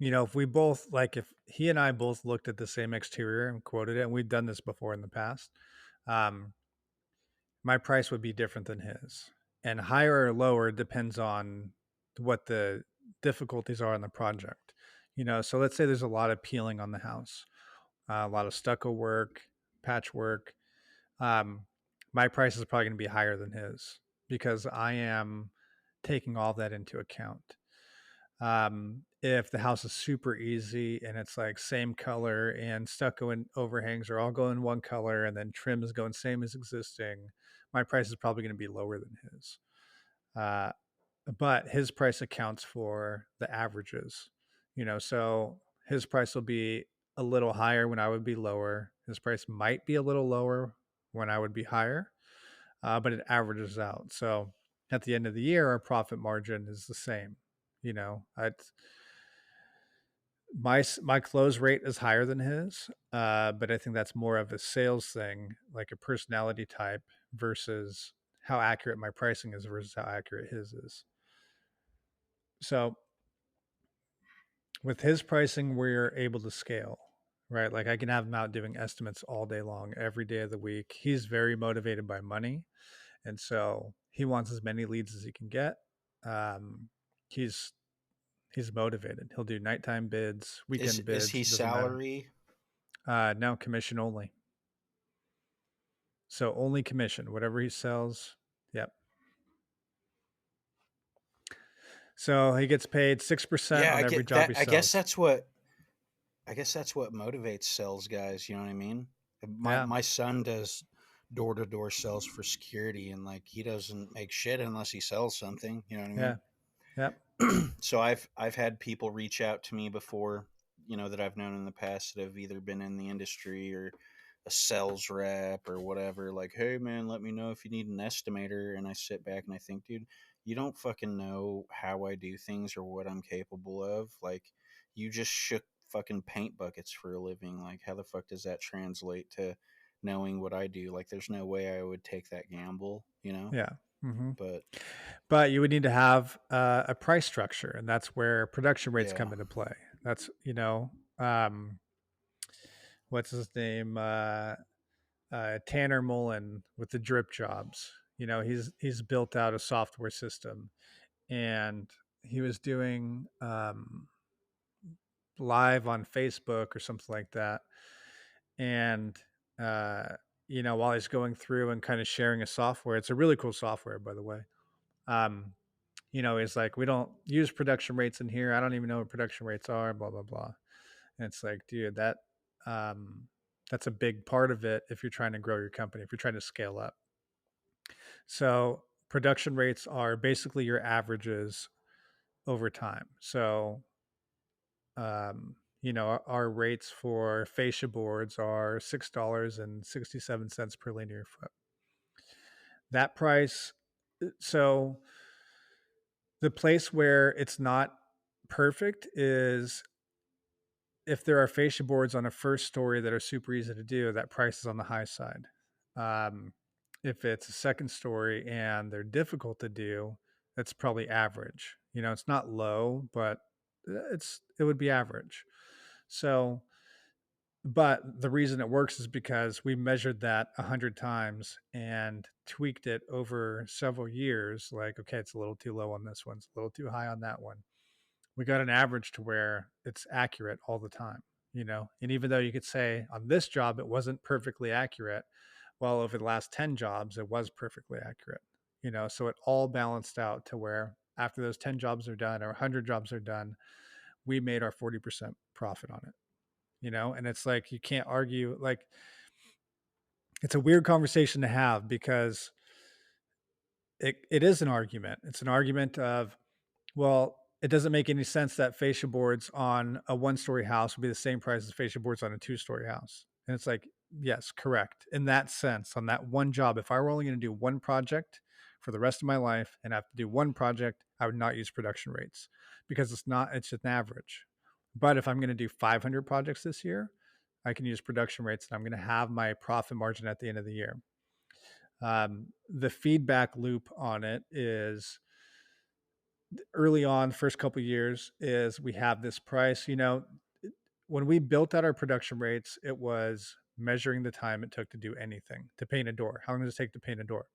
if we both, like, if he and I both looked at the same exterior and quoted it, and we've done this before in the past, um, my price would be different than his. And higher or lower depends on what the difficulties are on the project. So let's say there's a lot of peeling on the house, a lot of stucco work, patchwork. Um, my price is probably going to be higher than his because I am taking all that into account. If the house is super easy and it's like same color and stucco and overhangs are all going one color and then trim is going same as existing, my price is probably going to be lower than his. Uh, but his price accounts for the averages, so his price will be a little higher when I would be lower. His price might be a little lower when I would be higher, but it averages out. So at the end of the year, our profit margin is the same. I'd my close rate is higher than his, but I think that's more of a sales thing, like a personality type, versus how accurate my pricing is versus how accurate his is. So with his pricing, we're able to scale, right? Like I can have him out doing estimates all day long, every day of the week. He's very motivated by money, and so he wants as many leads as he can get. Um, he's he's motivated. He'll do nighttime bids, Is weekend is he bids, doesn't matter. salary? No, commission only. So only commission, whatever he sells. Yep. So he gets paid 6% Yeah, on I every get job that. he sells. I guess that's what motivates sales guys. You know what I mean? My Yeah. my son does door to door sales for security, and like he doesn't make shit unless he sells something. You know what I Yeah. mean? Yep. So I've had people reach out to me before, that I've known in the past that have either been in the industry or a sales rep or whatever, like, hey man, let me know if you need an estimator. And I sit back and I think, dude, you don't fucking know how I do things or what I'm capable of. Like, you just shook fucking paint buckets for a living. Like, how the fuck does that translate to knowing what I do? Like, there's no way I would take that gamble. Yeah. Mm-hmm. But But you would need to have a price structure, and that's where production rates yeah. come into play. That's what's his name, Tanner Mullen with the drip jobs. He's built out a software system, and he was doing live on Facebook or something like that, and uh, while he's going through and kind of sharing a software, it's a really cool software, by the way. Um, it's like, we don't use production rates in here. I don't even know what production rates are, blah, blah, blah. And it's like, dude, um, that's a big part of it if you're trying to grow your company, if you're trying to scale up. So production rates are basically your averages over time. So, our rates for fascia boards are $6.67 per linear foot. That price, so the place where it's not perfect is if there are fascia boards on a first story that are super easy to do, that price is on the high side. If it's a second story and they're difficult to do, that's probably average. It's not low, but it would be average. So, but the reason it works is because we measured that 100 times and tweaked it over several years. Like, okay, it's a little too low on this one, it's a little too high on that one. We got an average to where it's accurate all the time. And even though you could say on this job it wasn't perfectly accurate, well, over the last 10 jobs it was perfectly accurate. So it all balanced out to where after those 10 jobs are done or 100 jobs are done, we made our 40% profit on it. And it's like, you can't argue. Like, it's a weird conversation to have because it is an argument. It's an argument of, well, it doesn't make any sense that fascia boards on a one-story house would be the same price as fascia boards on a two-story house. And it's like, yes, correct. In that sense, on that one job, if I were only going to do one project for the rest of my life and have to do one project, I would not use production rates because it's an average. But if I'm going to do 500 projects this year, I can use production rates and I'm going to have my profit margin at the end of the year. The feedback loop on it is, early on, first couple of years, is we have this price. When we built out our production rates, it was measuring the time it took to do anything, to paint a door. How long does it take to paint a door?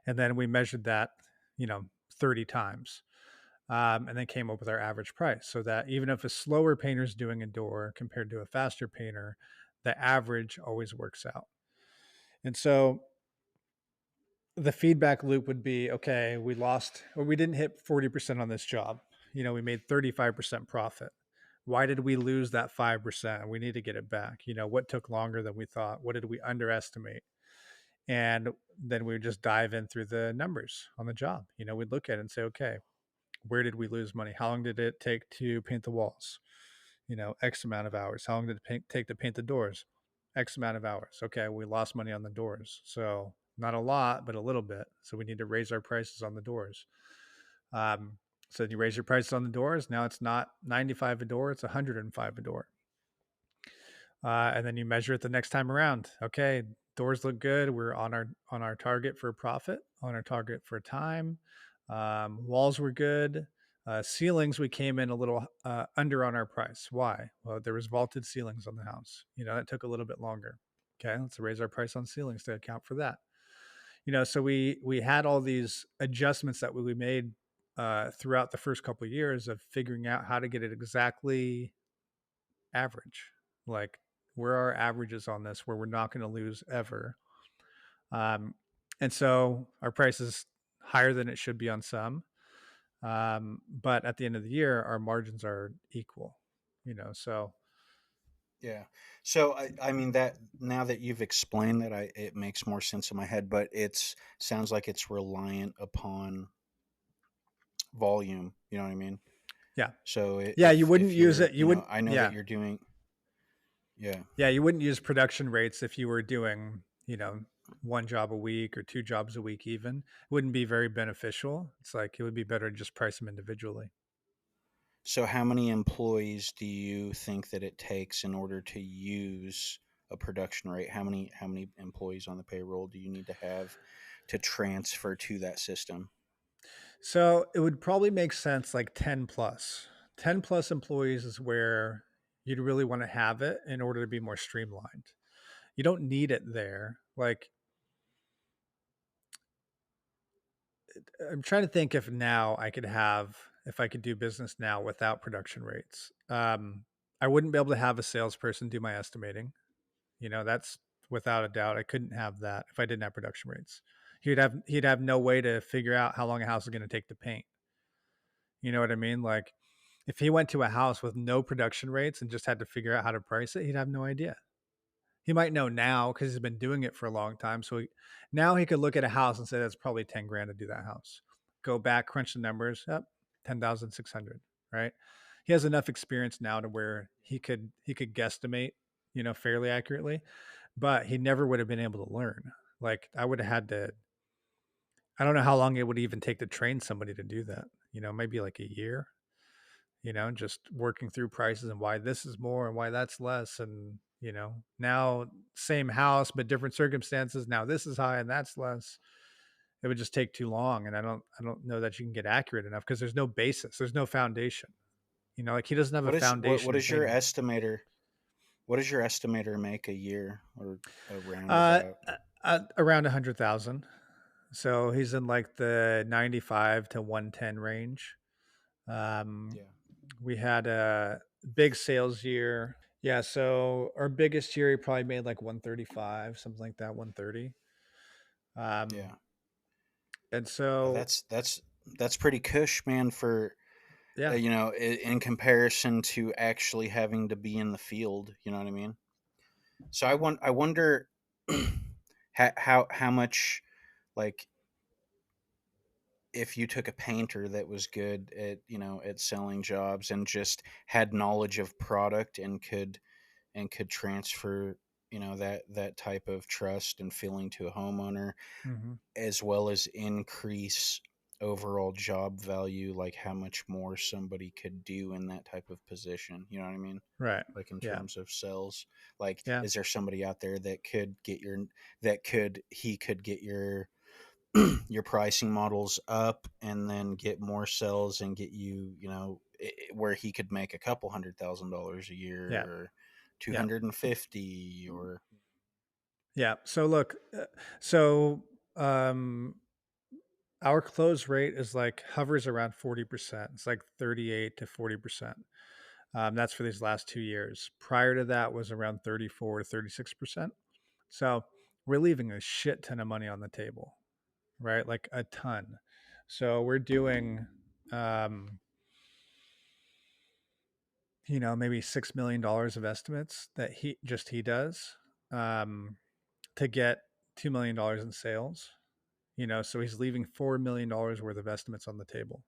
And then we measured that, 30 times. And then came up with our average price, so that even if a slower painter is doing a door compared to a faster painter, the average always works out. And so the feedback loop would be, okay, we lost, or we didn't hit 40% on this job. We made 35% profit. Why did we lose that 5%? We need to get it back. What took longer than we thought? What did we underestimate? And then we would just dive in through the numbers on the job. We'd look at it and say, okay, where did we lose money? How long did it take to paint the walls? X amount of hours. How long did it take to paint the doors? X amount of hours. Okay, we lost money on the doors. So not a lot, but a little bit. So we need to raise our prices on the doors. So you raise your prices on the doors. Now it's not 95 a door, it's 105 a door. And then you measure it the next time around. Okay, doors look good. We're on our target for profit, on our target for time. Walls were good. Ceilings, we came in a little under on our price. Why? Well, there was vaulted ceilings on the house. That took a little bit longer. Okay, let's raise our price on ceilings to account for that. So we had all these adjustments that we made throughout the first couple of years of figuring out how to get it exactly average. Like, where are our averages on this where we're not going to lose ever? And so our price is higher than it should be on some. But at the end of the year, our margins are equal, so. Yeah. So I mean that now that you've explained that, it makes more sense in my head, but sounds like it's reliant upon volume. You know what I mean? Yeah. So Yeah, you wouldn't if use you're, it. You would. I know that Yeah. you're doing. Yeah. Yeah, you wouldn't use production rates if you were doing, one job a week or two jobs a week even. It wouldn't be very beneficial. It's like it would be better to just price them individually. So how many employees do you think that it takes in order to use a production rate? How many employees on the payroll do you need to have to transfer to that system? So it would probably make sense like 10 plus. 10 plus employees is where you'd really want to have it in order to be more streamlined. You don't need it there. Like, I'm trying to think if I could do business now without production rates. I wouldn't be able to have a salesperson do my estimating. That's without a doubt. I couldn't have that if I didn't have production rates. He'd have no way to figure out how long a house is going to take to paint. You know what I mean? Like, if he went to a house with no production rates and just had to figure out how to price it, he'd have no idea. He might know now because he's been doing it for a long time. So now he could look at a house and say that's probably 10 grand to do that house. Go back, crunch the numbers, up 10,600, right? He has enough experience now to where he could guesstimate, fairly accurately, but he never would have been able to learn. Like, I would have had to. I don't know how long it would even take to train somebody to do that. Maybe like a year. Just working through prices and why this is more and why that's less. And, now same house, but different circumstances. Now this is high and that's less. It would just take too long. And I don't know that you can get accurate enough because there's no basis. There's no foundation. Like, he doesn't have a What foundation in is your painting. estimator? What does your estimator make a year or a Uh, roundabout? Around 100,000. So he's in like the 95 to 110 range. Um, Yeah. we had a big sales year. Yeah, so our biggest year, he probably made like 135, something like that, 130. Um, Yeah. and so, That's pretty cush, man, for yeah, in comparison to actually having to be in the field. You know what I mean? So I wonder how much, like, if you took a painter that was good at at selling jobs and just had knowledge of product and could transfer that type of trust and feeling to a homeowner, hmm, as well as increase overall job value, like how much more somebody could do in that type of position. You know what I mean? right, Like in yeah, terms of sales, like, yeah, is there somebody out there that could get he could get your pricing models up and then get more sales and get where he could make a couple $100,000 a year, yeah, or yeah, 250, or yeah. So look, so um, our close rate is like hovers around 40%. It's like 38 to 40%. That's for these last 2 years. Prior to that was around 34 to 36%. So we're leaving a shit ton of money on the table, right? Like a ton. So we're doing, um, maybe $6 million of estimates that he does, um, to get $2 million in sales. So he's leaving $4 million worth of estimates on the table,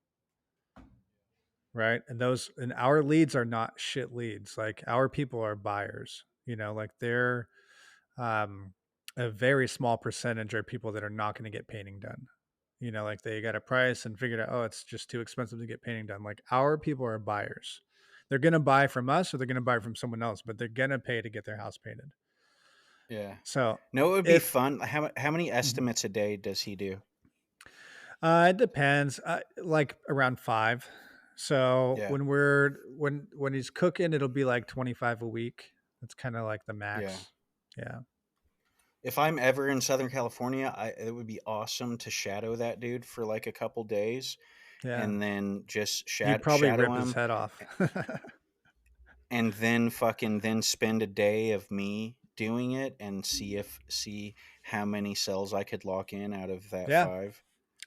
right? And our leads are not shit leads. Like our people are buyers. Like they're a very small percentage are people that are not going to get painting done. Like they got a price and figured out, oh, it's just too expensive to get painting done. Like our people are buyers. They're going to buy from us or they're going to buy from someone else, but they're going to pay to get their house painted. Yeah. So No, it would be if fun. How many estimates a day does he do? it depends, like around 5. So Yeah. when he's cooking, it'll be like 25 a week. That's kind of like the Yeah. max. Yeah. If I'm ever in Southern California, it would be awesome to shadow that dude for like a couple days, Yeah. and then just You'd probably shadow rip his him, head off. and then then spend a day of me doing it and see how many cells I could lock in out of that Yeah, 5.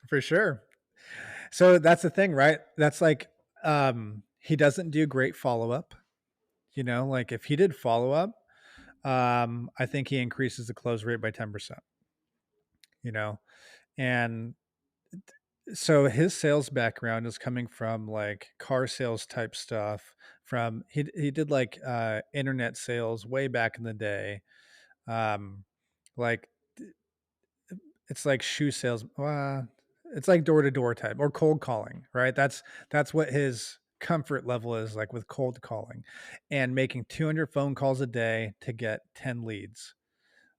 for sure. So that's the thing, right? That's like he doesn't do great follow-up. Like if he did follow-up, I think he increases the close rate by 10%, and so his sales background is coming from like car sales type stuff. From he did like internet sales way back in the day. Um like it's like shoe sales. It's like door to door type or cold calling, right? That's what his comfort level is like with cold calling, and making 200 phone calls a day to get 10 leads.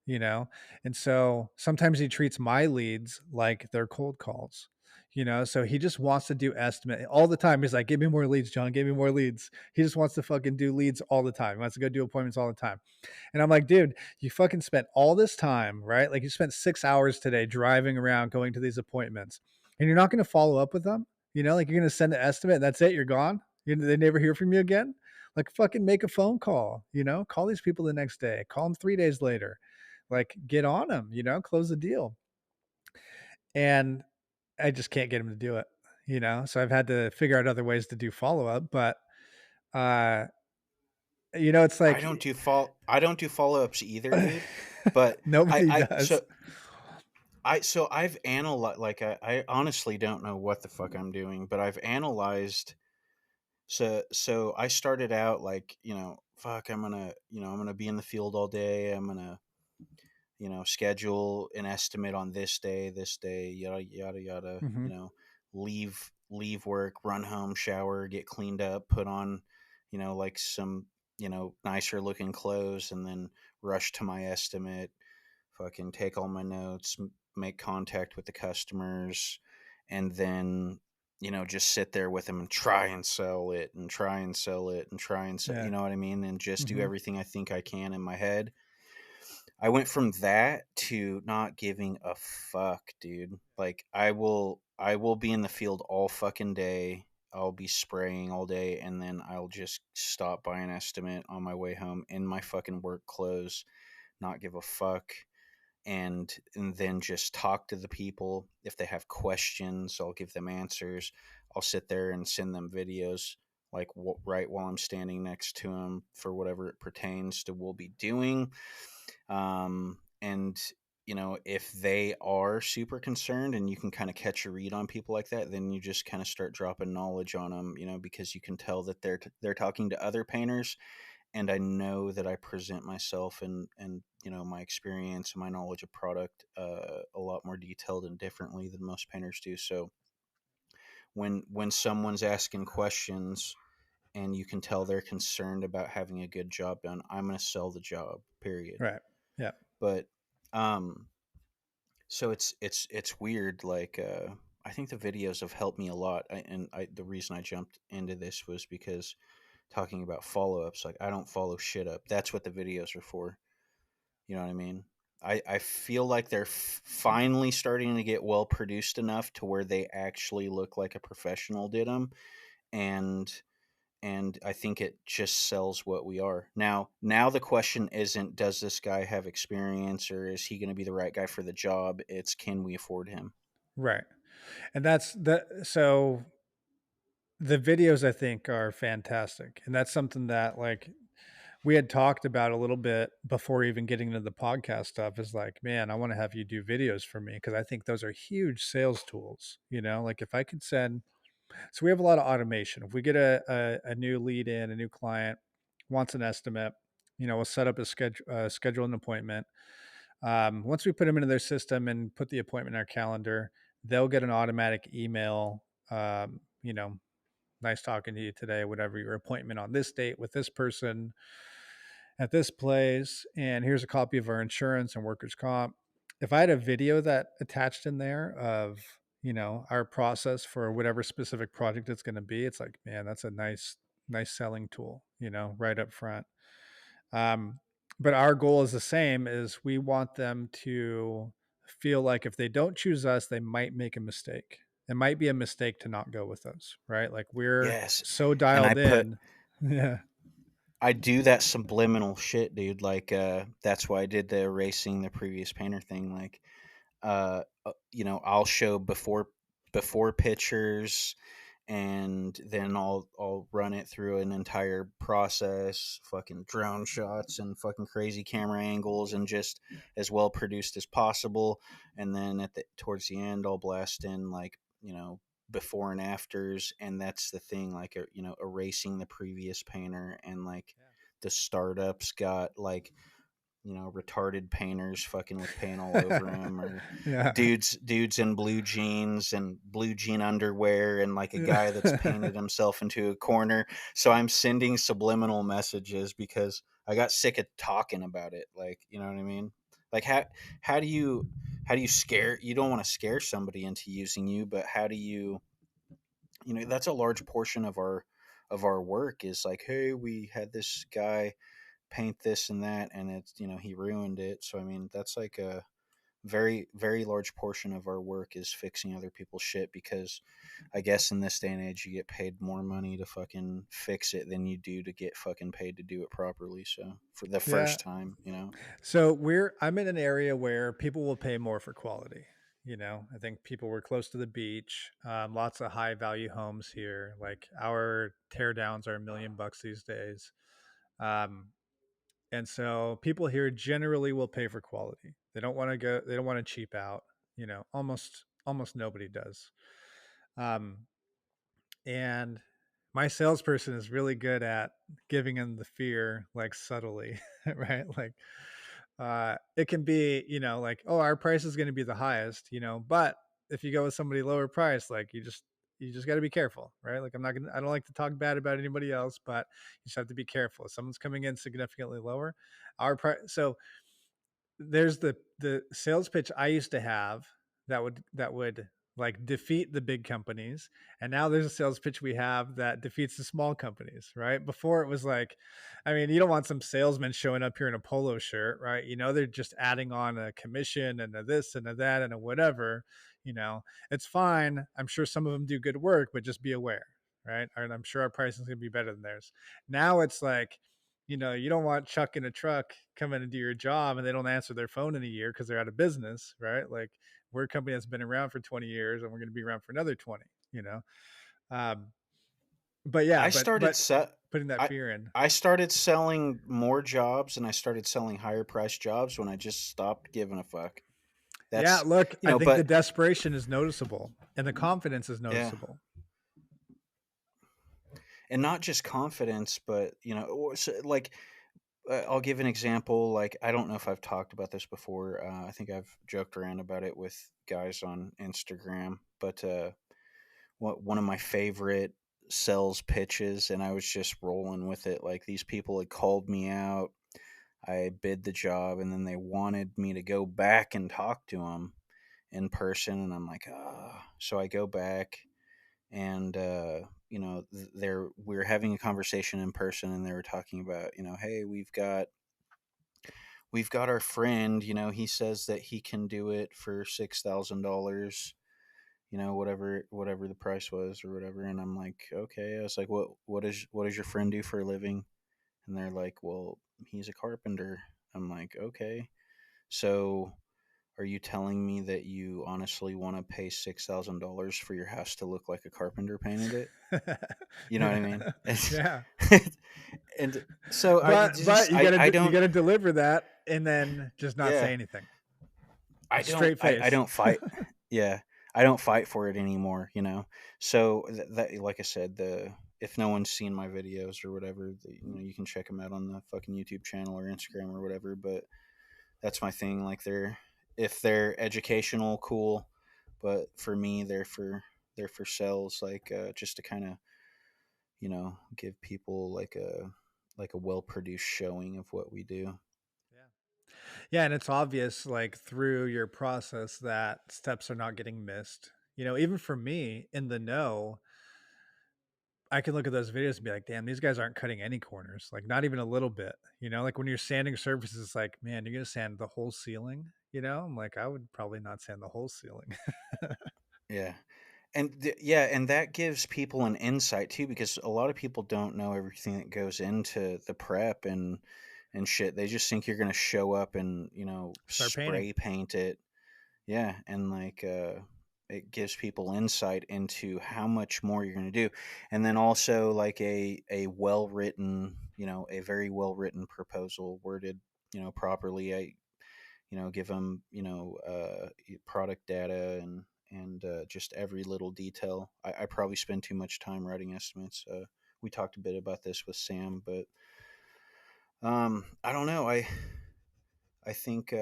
you know? And so sometimes he treats my leads like they're cold calls. So he just wants to do estimate all the time. He's like, give me more leads, John, give me more leads. He just wants to fucking do leads all the time. He wants to go do appointments all the time. And I'm like, dude, you fucking spent all this time, right? Like you spent 6 hours today driving around going to these appointments, and you're not going to follow up with them. Like you're going to send an estimate and that's it. You're gone. They never hear from you again. Like fucking make a phone call, call these people the next day, call them 3 days later, like get on them, close the deal. And I just can't get him to do it, so I've had to figure out other ways to do follow up. But uh it's like I don't do follow ups either, dude. But nobody does. So I've analyzed, like I honestly don't know what the fuck I'm doing, but I've analyzed. So I started out like, fuck, I'm gonna be in the field all day. I'm gonna, schedule an estimate on this day, yada yada yada. Hmm. Leave work, run home, shower, get cleaned up, put on, like some, nicer looking clothes, and then rush to my estimate. Fucking take all my notes, make contact with the customers, and then just sit there with them and try and sell it and try and sell it and try and sell, Yeah. you know what I mean, and just do Hmm. everything I think I can in my head. I went from that to not giving a fuck, dude. Like I will be in the field all fucking day. I'll be spraying all day, and then I'll just stop by an estimate on my way home in my fucking work clothes, not give a fuck, and then just talk to the people. If they have questions, I'll give them answers. I'll sit there and send them videos, like right while I'm standing next to them, for whatever it pertains to we'll be doing. And if they are super concerned and you can kind of catch a read on people like that, then you just kind of start dropping knowledge on them, because you can tell that they're talking to other painters, and I know that I present myself and my experience and my knowledge of product a lot more detailed and differently than most painters do. So when someone's asking questions and you can tell they're concerned about having a good job done, I'm going to sell the job, period. Right. Yeah. But um so it's weird, like I think the videos have helped me a lot. The reason I jumped into this was because talking about follow-ups, like I don't follow shit up. That's what the videos are for. You know what I mean? I feel like they're finally starting to get well produced enough to where they actually look like a professional did them, and I think it just sells what we are. Now the question isn't does this guy have experience or is he going to be the right guy for the job? It's can we afford him? Right. And so the videos I think are fantastic. And that's something that like we had talked about a little bit before even getting into the podcast stuff is like, man, I want to have you do videos for me because I think those are huge sales tools. Like if I could send, so we have a lot of automation. If we get a new lead in, a new client wants an estimate, we'll set up a schedule an appointment. Once we put them into their system and put the appointment in our calendar, they'll get an automatic email. Nice talking to you today, whatever your appointment on this date with this person at this place. And here's a copy of our insurance and workers' comp. If I had a video that attached in there of, our process for whatever specific project it's going to be, it's like, man, that's a nice selling tool, right up front. Um, but our goal is the same is we want them to feel like if they don't choose us, they might make a mistake. It might be a mistake to not go with us, right? Like we're Yes. so And dialed in. Yeah. I do that subliminal shit, dude. Like, that's why I did the erasing the previous painter thing. Like, I'll show before pictures, and then I'll run it through an entire process, fucking drone shots and fucking crazy camera angles, and just as well produced as possible. And then towards the end, I'll blast in like before and afters, and that's the thing, like erasing the previous painter, and like the startups got like retarded painters fucking with paint all over them, or Yeah. dudes in blue jeans and blue jean underwear, and like a guy that's painted himself into a corner. So I'm sending subliminal messages because I got sick of talking about it. Like, you know what I mean? Like how do you scare, you don't want to scare somebody into using you, but how do you, that's a large portion of our work is like, hey, we had this guy paint this and that, and it's he ruined it. So I mean, that's like a very very large portion of our work is fixing other people's shit, because I guess in this day and age you get paid more money to fucking fix it than you do to get fucking paid to do it properly. So for the Yeah. first time, So I'm in an area where people will pay more for quality. I think people were close to the beach, lots of high value homes here. Like our tear downs are $1 million these days. Um, and so people here generally will pay for quality. They don't want to cheap out, almost nobody does. Um, and my salesperson is really good at giving them the fear like subtly, right? Like it can be, like, oh, our price is going to be the highest, but if you go with somebody lower price, like you just got to be careful, right? Like I don't like to talk bad about anybody else, but you just have to be careful. If someone's coming in significantly lower, our price. So there's the sales pitch I used to have that would like defeat the big companies, and now there's a sales pitch we have that defeats the small companies, right? Before it was like, I mean, you don't want some salesman showing up here in a polo shirt, right? They're just adding on a commission and a this and a that and a whatever. It's fine. I'm sure some of them do good work, but just be aware, right? And I'm sure our pricing is going to be better than theirs. Now it's like, you don't want Chuck in a truck coming and do your job and they don't answer their phone in a year because they're out of business, right? Like we're a company that's been around for 20 years and we're going to be around for another 20, you know? Um, but yeah, I but, started but set putting that I fear in. I started selling more jobs, and I started selling higher price jobs when I just stopped giving a fuck. Yeah. That's Look, I think the but desperation is noticeable and the confidence is yeah. noticeable. And not just confidence, but so, like, I'll give an example. Like, I don't know if I've talked about this before. I think I've joked around about it with guys on Instagram, but one of my favorite sales pitches, and I was just rolling with it. Like, these people had called me out. I bid the job, and then they wanted me to go back and talk to them in person, and I'm like, ah. So I go back, and we were having a conversation in person, and they were talking about, hey, we've got our friend, he says that he can do it for $6,000, whatever the price was or whatever. And I'm like, okay. I was like, what does your friend do for a living? And they're like, well, he's a carpenter. I'm like, okay. So are you telling me that you honestly want to pay $6,000 for your house to look like a carpenter painted it? You know what I mean? Yeah. And so But I you don't, gotta deliver that and then just not say yeah, anything. Straight I face. don't fight. Yeah, I don't fight for it anymore. So that, like I said, if no one's seen my videos or whatever, you can check them out on the fucking YouTube channel or Instagram or whatever. But that's my thing. Like if they're educational, cool. But for me, they're for sales. Like just to kind of give people like a well produced showing of what we do. Yeah. Yeah, and it's obvious like through your process that steps are not getting missed. Even for me in the know, I can look at those videos and be like, damn, these guys aren't cutting any corners, like not even a little bit. Like when you're sanding surfaces, it's like, man, you're gonna sand the whole ceiling. I'm like, I would probably not sand the whole ceiling. Yeah. Yeah, and that gives people an insight too, because a lot of people don't know everything that goes into the prep and shit. They just think you're gonna show up and Start painting. spray paint it. Yeah, and like it gives people insight into how much more you're gonna do, and then also like a well written, a very well written proposal worded, properly. I give them product data and just every little detail. I probably spend too much time writing estimates. We talked a bit about this with Sam, but I don't know. I think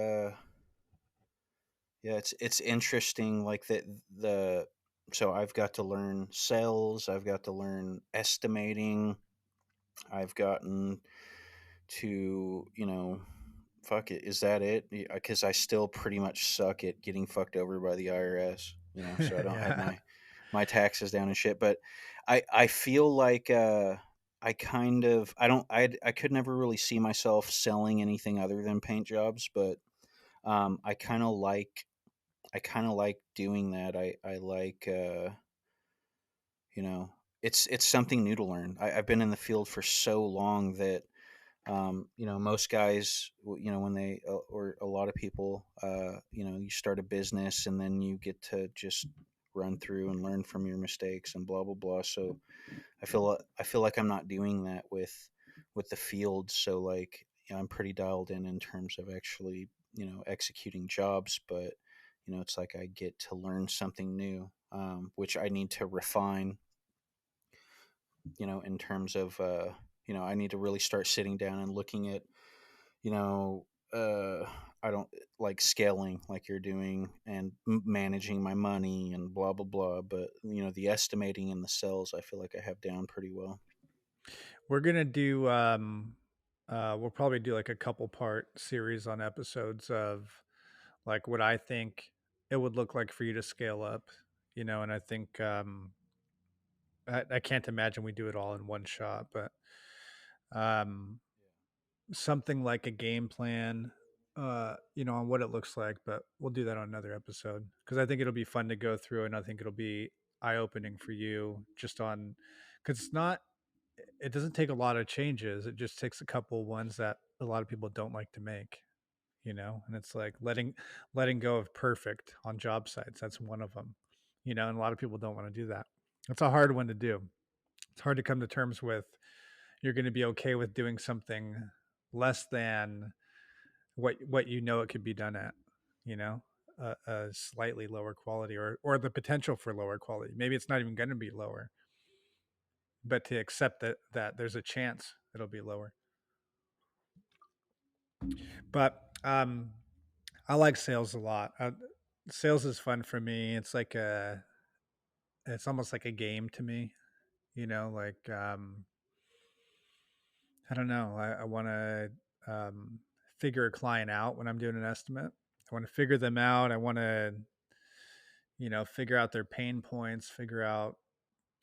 yeah, it's interesting. Like the so I've got to learn sales. I've got to learn estimating. I've gotten to fuck it. Is that it? Because I still pretty much suck at getting fucked over by the IRS. So I don't have Yeah. my taxes down and shit. But I feel like I kind of I could never really see myself selling anything other than paint jobs. But I kind of like doing that. I like you know it's something new to learn. I've been in the field for so long that most guys when they or a lot of people you start a business and then you get to just run through and learn from your mistakes and blah blah blah. So I feel like I'm not doing that with the field. So like I'm pretty dialed in terms of actually executing jobs. But it's like I get to learn something new, which I need to refine, in terms of I need to really start sitting down and looking at you know, I don't like scaling like you're doing and managing my money and blah blah blah. But the estimating and the sales, I feel like I have down pretty well. We're gonna do we'll probably do like a couple part series on episodes of like what I think it would look like for you to scale up, and I think I can't imagine we do it all in one shot, but um something like a game plan, on what it looks like, but we'll do that on another episode because I think it'll be fun to go through and I think it'll be eye opening for you just on because it doesn't take a lot of changes. It just takes a couple ones that a lot of people don't like to make, and it's like letting go of perfect on job sites. That's one of them, and a lot of people don't want to do that. It's a hard one to do. It's hard to come to terms with. You're going to be okay with doing something less than what it could be done at, you know, a slightly lower quality or the potential for lower quality. Maybe it's not even going to be lower, but to accept that there's a chance it'll be lower. But I like sales a lot. Sales is fun for me. It's almost like a game to me. Like I don't know. I want to figure a client out when I'm doing an estimate. I want to figure them out. I want to figure out their pain points, figure out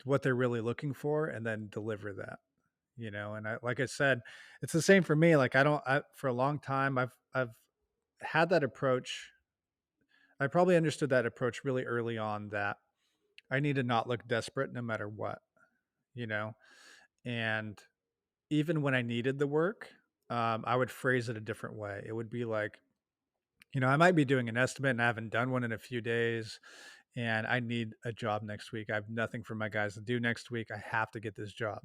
what they're really looking for, and then deliver that. And like I said, it's the same for me. Like for a long time, I've had that approach. I probably understood that approach really early on that I need to not look desperate no matter what, you know? And even when I needed the work, I would phrase it a different way. It would be like, I might be doing an estimate and I haven't done one in a few days, and I need a job next week. I have nothing for my guys to do next week. I have to get this job,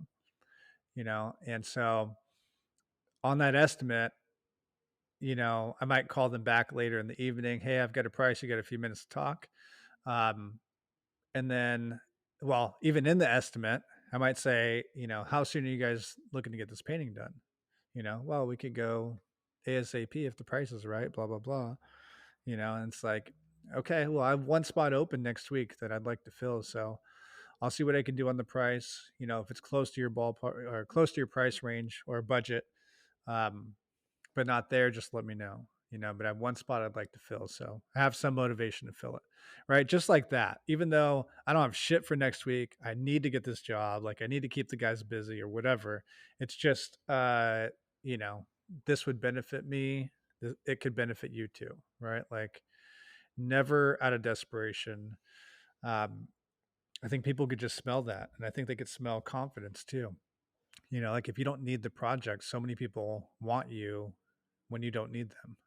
and so on that estimate, I might call them back later in the evening. Hey, I've got a price. You got a few minutes to talk. Um, and then, well, even in the estimate, I might say, how soon are you guys looking to get this painting done? Well, we could go ASAP if the price is right, blah, blah, blah. And it's like, okay, well, I have one spot open next week that I'd like to fill. So I'll see what I can do on the price. If it's close to your ballpark or close to your price range or budget, um, but not there, just let me know. But I have one spot I'd like to fill. So I have some motivation to fill it. Right. Just like that. Even though I don't have shit for next week, I need to get this job. Like I need to keep the guys busy or whatever. It's just you know, this would benefit me. It could benefit you too. Right. Like never out of desperation. Um, I think people could just smell that. And I think they could smell confidence too. Like if you don't need the project, so many people want you when you don't need them.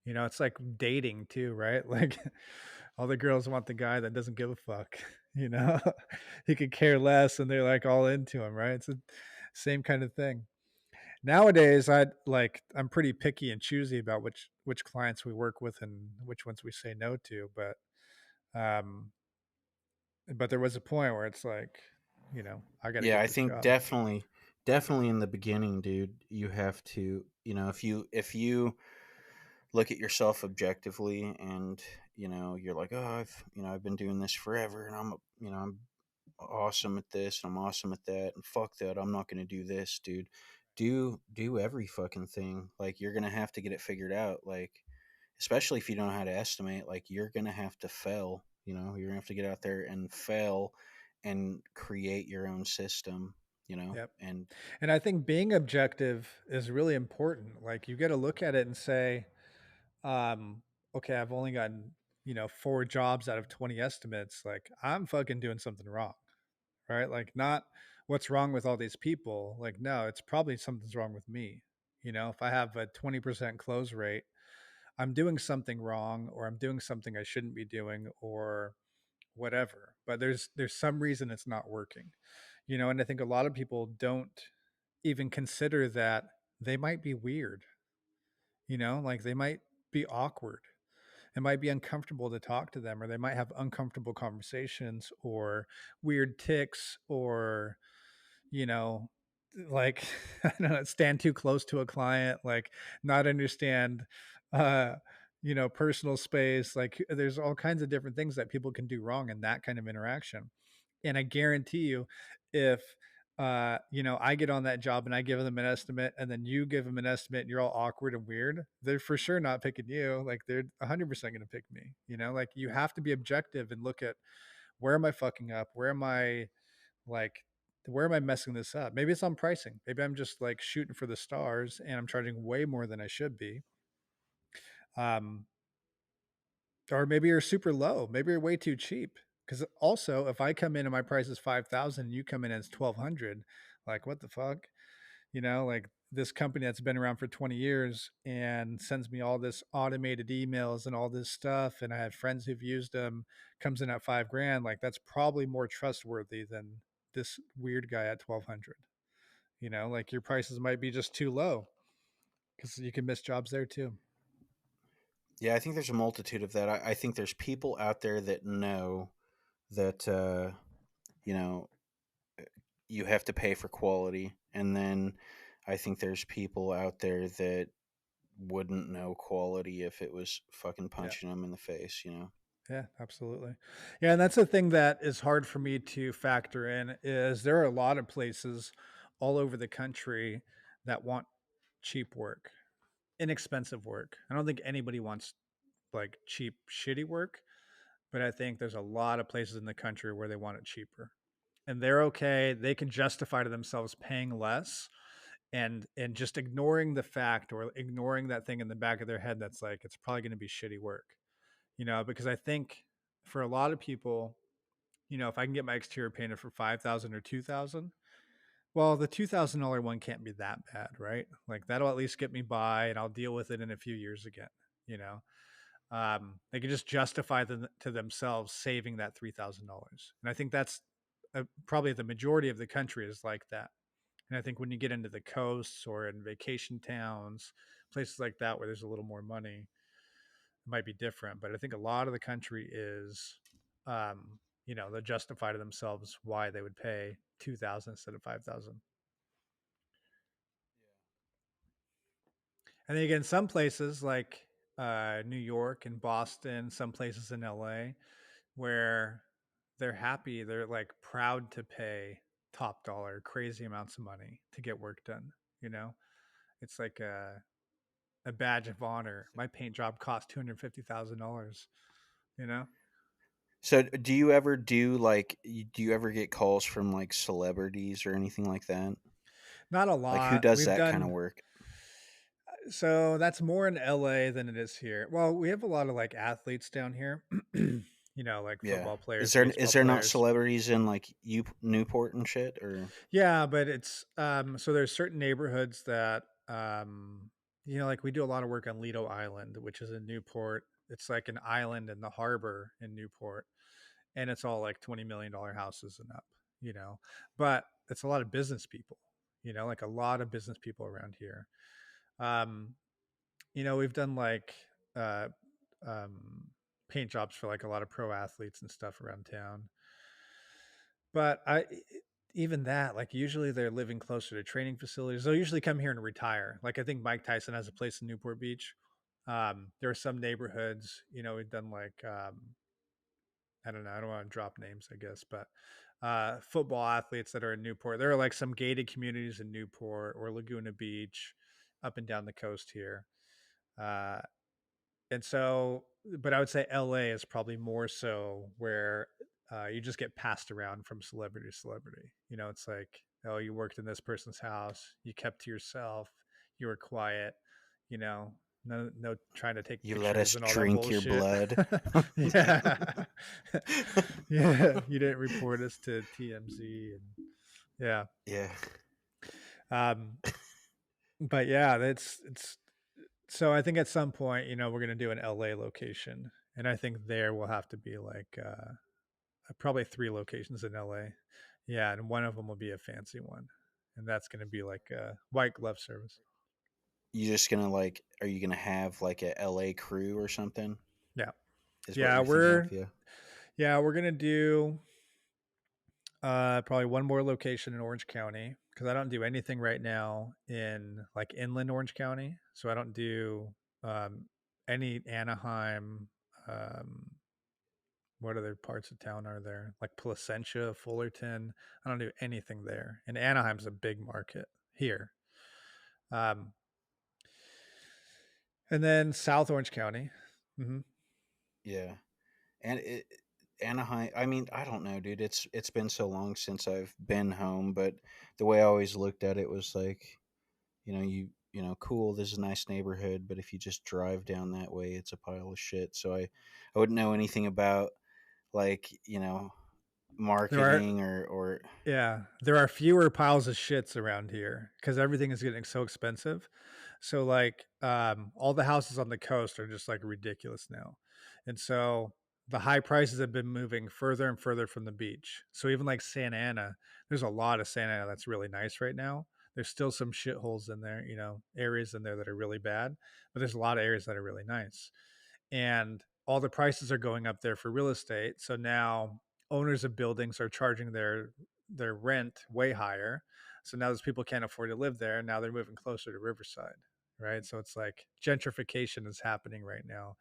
It's like dating too, right? Like all the girls want the guy that doesn't give a fuck, you know? He could care less and they're like all into him, right? It's the same kind of thing. Nowadays, I'm pretty picky and choosy about which clients we work with and which ones we say no to, um but there was a point where it's like, I got to Yeah, get I this think job. definitely in the beginning, dude, you have to, if you look at yourself objectively and, you're like, "Oh, I've been doing this forever and I'm awesome at this and I'm awesome at that and fuck that, I'm not going to do this, dude." Do every fucking thing. Like you're going to have to get it figured out, like especially if you don't know how to estimate, like you're going to have to fail, you're going to have to get out there and fail and create your own system, Yep. and And I think being objective is really important. Like you got to look at it and say, um, okay, I've only gotten, 4 jobs out of 20 estimates. Like I'm fucking doing something wrong, right? Like not what's wrong with all these people. Like, no, it's probably something's wrong with me. If I have a 20% close rate, I'm doing something wrong or I'm doing something I shouldn't be doing or whatever. But there's some reason it's not working. And I think a lot of people don't even consider that they might be weird, like they might be awkward. It might be uncomfortable to talk to them, or they might have uncomfortable conversations or weird ticks, or, you know, like, I don't know, stand too close to a client, like not understand, uh, personal space. Like there's all kinds of different things that people can do wrong in that kind of interaction. And I guarantee you, if I get on that job and I give them an estimate, and then you give them an estimate, and you're all awkward and weird, they're for sure not picking you. Like they're 100% going to pick me. Like you have to be objective and look at where am I fucking up? Like, where am I messing this up? Maybe it's on pricing. Maybe I'm just like shooting for the stars and I'm charging way more than I should be. Um, or maybe you're super low. Maybe you're way too cheap. Because also, if I come in and my price is 5,000, and you come in as 1,200, like what the fuck? Like this company that's been around for 20 years and sends me all this automated emails and all this stuff, and I have friends who've used them, comes in at 5 grand. Like that's probably more trustworthy than this weird guy at 1,200. Like your prices might be just too low because you can miss jobs there too. yeah, I think there's a multitude of that. I think there's people out there that know that you know you have to pay for quality, and then I think there's people out there that wouldn't know quality if it was fucking Yeah. punching them in the face. Yeah, absolutely. Yeah, and that's the thing that is hard for me to factor in is there are a lot of places all over the country that want cheap work, inexpensive work. I don't think anybody wants like cheap, shitty work, but I think there's a lot of places in the country where they want it cheaper. And they're okay. They can justify to themselves paying less and just ignoring the fact or ignoring that thing in the back of their head that's like it's probably going to be shitty work. Because I think for a lot of people, if I can get my exterior painted for 5,000 or 2,000, well, the $2,000 one can't be that bad, right? Like that'll at least get me by and I'll deal with it in a few years again, you know? They can just justify to themselves saving that $3,000. And I think that's probably the majority of the country is like that. And I think when you get into the coasts or in vacation towns, places like that where there's a little more money, it might be different. But I think a lot of the country is, they justify to themselves why they would pay 2,000 instead of 5,000. And then again, some places like New York and Boston, some places in LA, where they're happy, they're like proud to pay top dollar, crazy amounts of money to get work done. You know, it's like a badge of honor. My paint job cost $250,000. You know, So do you ever do you ever get calls from like celebrities or anything like that? not a Like who lot. does We've that kind of done work? so that's more in LA than it is here. Well, we have a lot of like athletes down here. Like Yeah. football Is players, there baseball is there not players. celebrities in like Newport and shit or Yeah, but it's so there's certain neighborhoods that like we do a lot of work on Lido Island, which is in Newport. It's like an island in the harbor in Newport, and it's all like $20 million houses and up, you know. But it's a lot of business people, like a lot of business people around here. Um, we've done like uh um paint jobs for like a lot of pro athletes and stuff around town. But even that, like usually they're living closer to training facilities. They'll usually come here and retire. Like I think Mike Tyson has a place in Newport Beach. There are some neighborhoods, we've done like I don't know, I don't want to drop names, I guess, but football athletes that are in Newport. There are like some gated communities in Newport or Laguna Beach, up and down the coast here. Uh, and so, but I would say LA is probably more so where you just get passed around from celebrity to celebrity. It's like, oh, you worked in this person's house, you kept to yourself, you were quiet, you know, no trying to take you let us pictures and all that drink your bullshit. blood? Yeah. Yeah. You didn't report us to TMZ and yeah. Yeah. Um, but yeah, it's so I think at some point, we're gonna do an LA location, and I think there will have to be like probably 3 locations in LA. Yeah, and one of them will be a fancy one, and that's gonna be like a white glove service. You just gonna like are you gonna have like a LA crew or something? Yeah, Is what yeah, you're thinking of, yeah. we're gonna do probably one more location in Orange County because I don't do anything right now in like inland Orange County, so I don't do um, any Anaheim. Um, what other parts of town are there? Like Placentia, Fullerton. I don't do anything there. And Anaheim's a big market here. Um, and then South Orange County. Hmm. Yeah. And Anaheim, I mean, I don't know, dude. It's been so long since I've been home, but the way I always looked at it was like, cool, this is a nice neighborhood, but if you just drive down that way, it's a pile of shit. So I wouldn't know anything about like, There are marketing or Yeah, there are fewer piles of shits around here because everything is getting so expensive. So like all the houses on the coast are just like ridiculous now. And so the high prices have been moving further and further from the beach. So even like Santa Ana, there's a lot of Santa Ana that's really nice right now. There's still some shitholes in there, areas in there that are really bad, but there's a lot of areas that are really nice. And all the prices are going up there for real estate. So now owners of buildings are charging their rent way higher. So now those people can't afford to live there. Now they're moving closer to Riverside, right? So it's like gentrification is happening right now,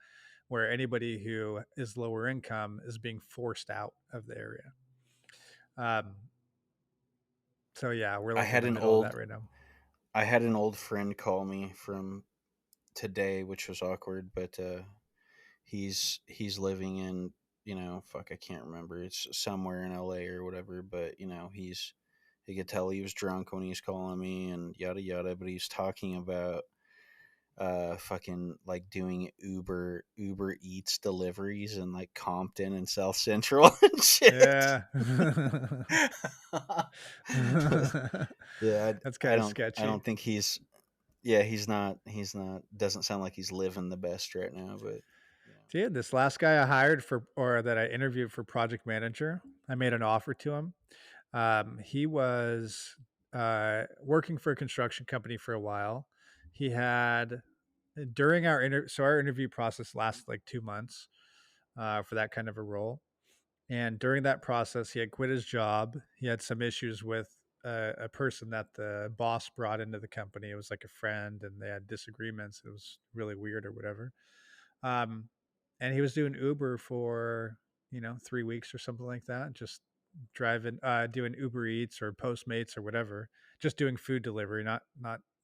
where anybody who is lower income is being forced out of the area. Um, so yeah, we're I like in had the an middle of old that right now. I had an old friend call me from today, which was awkward, but he's living in, fuck, I can't remember. It's somewhere in LA or whatever, but he could tell he was drunk when he was calling me and yada yada, but he's talking about fucking like doing Uber Eats deliveries in like Compton and South Central and shit. Yeah. Yeah, That's I kind of I sketchy. don't think he's yeah, he's not doesn't sound like he's living the best right now, but Dude, this last guy I hired for, or that I interviewed for project manager, I made an offer to him. He was working for a construction company for a while. He had during our so our interview process lasted like 2 months for that kind of a role. And during that process, he had quit his job. He had some issues with a person that the boss brought into the company. It was like a friend, and they had disagreements. It was really weird or whatever. Um, and he was doing Uber for 3 weeks or something like that, just driving, doing Uber Eats or Postmates or whatever, just doing food delivery, not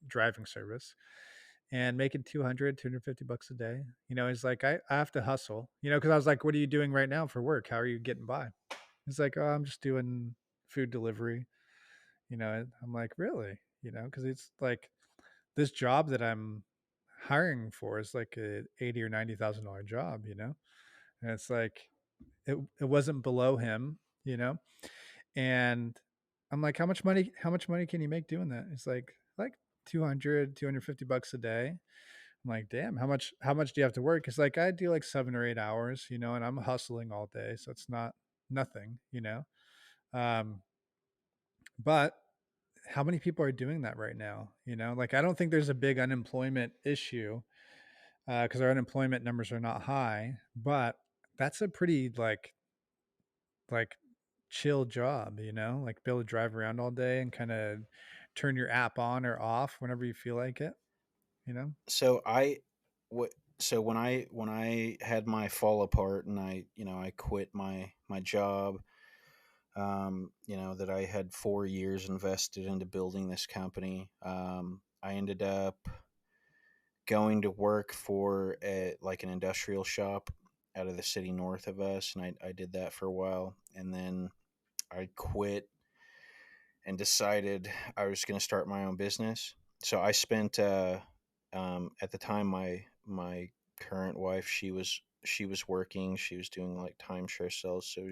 driving service, and making 250 bucks a day. He's like, I have to hustle, because I was like, what are you doing right now for work? How are you getting by? He's like, oh, I'm just doing food delivery. And I'm like, really? Because it's like this job that I'm hiring for is like a 80 or $90,000 job, and it's like it wasn't below him, and I'm like, how much money can you make doing that? It's like 250 bucks a day. I'm like, damn, how much do you have to work? It's like, I do like 7 or 8 hours, and I'm hustling all day, so it's not nothing, um but how many people are doing that right now? Like, I don't think there's a big unemployment issue, because our unemployment numbers are not high, but that's a pretty like chill job, like be able to drive around all day and kind of turn your app on or off whenever you feel like it, you know? So I what so when I had my fall apart and I quit my job, that I had 4 years invested into building this company. I ended up going to work for like an industrial shop out of the city north of us, and I did that for a while, and then I quit and decided I was going to start my own business. So I spent at the time my current wife, she was working, she was doing like timeshare sales, so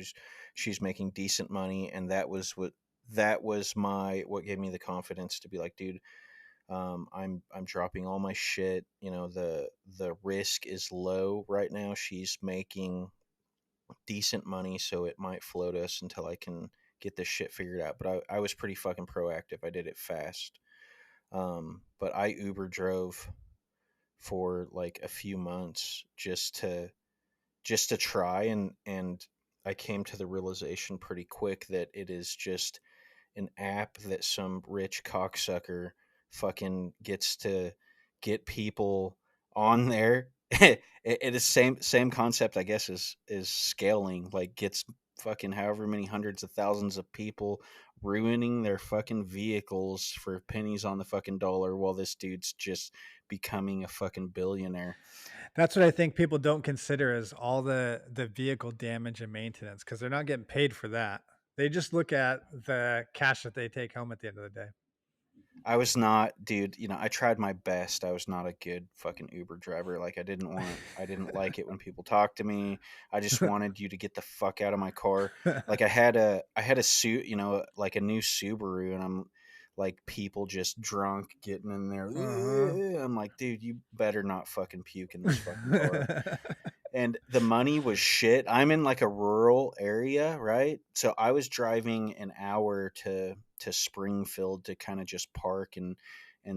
she's making decent money, and that was my what gave me the confidence to be like, dude, I'm dropping all my shit. The risk is low right now. She's making decent money, so it might float us until I can get this shit figured out. But I was pretty fucking proactive. I did it fast. But I Uber drove for like a few months just to try, and I came to the realization pretty quick that it is just an app that some rich cocksucker fucking gets to get people on there. It is same concept, I guess, is scaling. Like, gets fucking however many hundreds of thousands of people ruining their fucking vehicles for pennies on the fucking dollar, while this dude's just becoming a fucking billionaire. That's what I think people don't consider, is all the vehicle damage and maintenance, because they're not getting paid for that. They just look at the cash that they take home at the end of the day. I was not, dude, I tried my best. I was not a good fucking Uber driver. Like, I didn't like it when people talked to me. I just wanted you to get the fuck out of my car. Like, I had a suit, like a new Subaru, and I'm like, people just drunk getting in there. Uh-huh. I'm like, dude, you better not fucking puke in this fucking car. And the money was shit. I'm in like a rural area, right? So I was driving an hour to Springfield to kind of just park and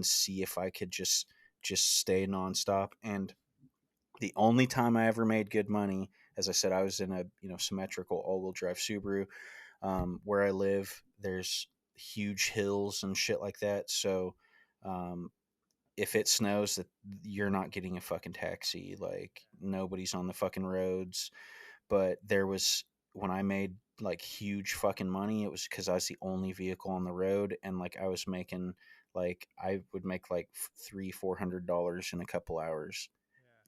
see if I could just stay nonstop. And the only time I ever made good money, as I said, I was in a symmetrical all-wheel drive Subaru. Where I live, there's huge hills and shit like that. So um, if it snows, that you're not getting a fucking taxi. Like, nobody's on the fucking roads. But there was, when I made like huge fucking money, it was because I was the only vehicle on the road, and like I was making, like, I would make like $300-400 in a couple hours,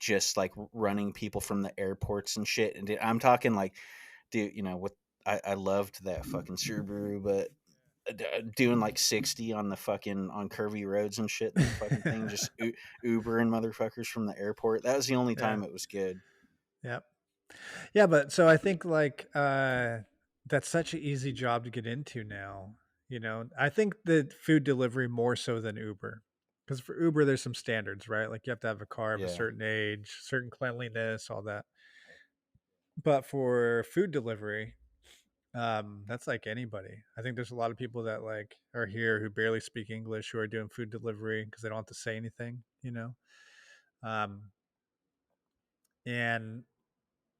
just like running people from the airports and shit. And I'm talking like, dude, what, I loved that fucking Subaru, but doing like 60 on the fucking on curvy roads and shit in that fucking thing, just Ubering motherfuckers from the airport. That was the only Yeah. time it was good. Yep. Yeah, but so I think like that's such an easy job to get into now. I think the food delivery more so than Uber. Because for Uber there's some standards, right? Like, you have to have a car of a Yeah. certain age, certain cleanliness, all that. But for food delivery, that's like anybody. I think there's a lot of people that like are here who barely speak English who are doing food delivery because they don't have to say anything, you know. Um, and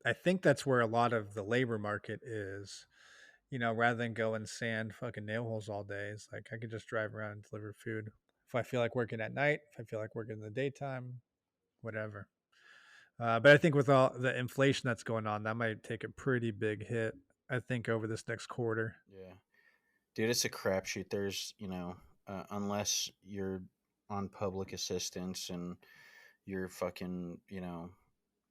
I think that's where a lot of the labor market is. You know, rather than go and sand fucking nail holes all day, it's like I could just drive around and deliver food. If I feel like working at night, if I feel like working in the daytime, whatever. But I think with all the inflation that's going on, that might take a pretty big hit. I think over this next quarter. Yeah, dude, it's a crapshoot. There's, unless you're on public assistance and you're fucking,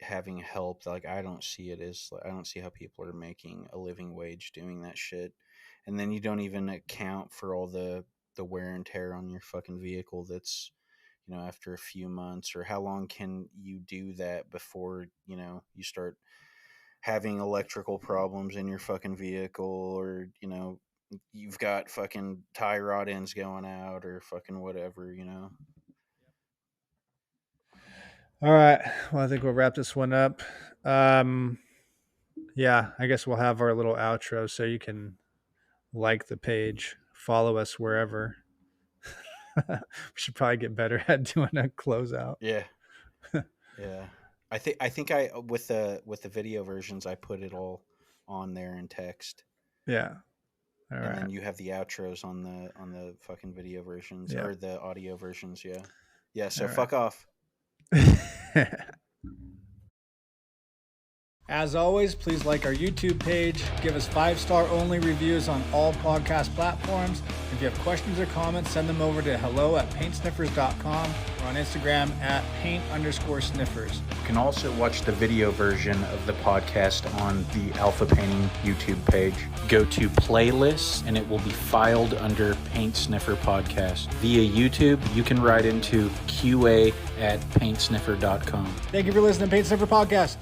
having help, like I don't see it as, I don't see how people are making a living wage doing that shit. And then you don't even account for all the wear and tear on your fucking vehicle that's, after a few months, or how long can you do that before, you start having electrical problems in your fucking vehicle, or, you've got fucking tie rod ends going out, or fucking whatever. All right. Well, I think we'll wrap this one up. Yeah, I guess we'll have our little outro so you can like the page, follow us wherever. We should probably get better at doing a closeout. Yeah. Yeah. I think with the video versions, I put it all on there in text. Yeah. All and right. Then you have the outros on the fucking video versions, yeah, or the audio versions, yeah. Yeah, so all fuck right. Off. As always, please like our YouTube page, give us 5-star only reviews on all podcast platforms. If you have questions or comments, send them over to hello@paintsniffers.com or on Instagram @paint_sniffers. You can also watch the video version of the podcast on the Alpha Painting YouTube page. Go to playlists and it will be filed under Paint Sniffer Podcast. Via YouTube, you can write into QA@paintsniffer.com. Thank you for listening to Paint Sniffer Podcast.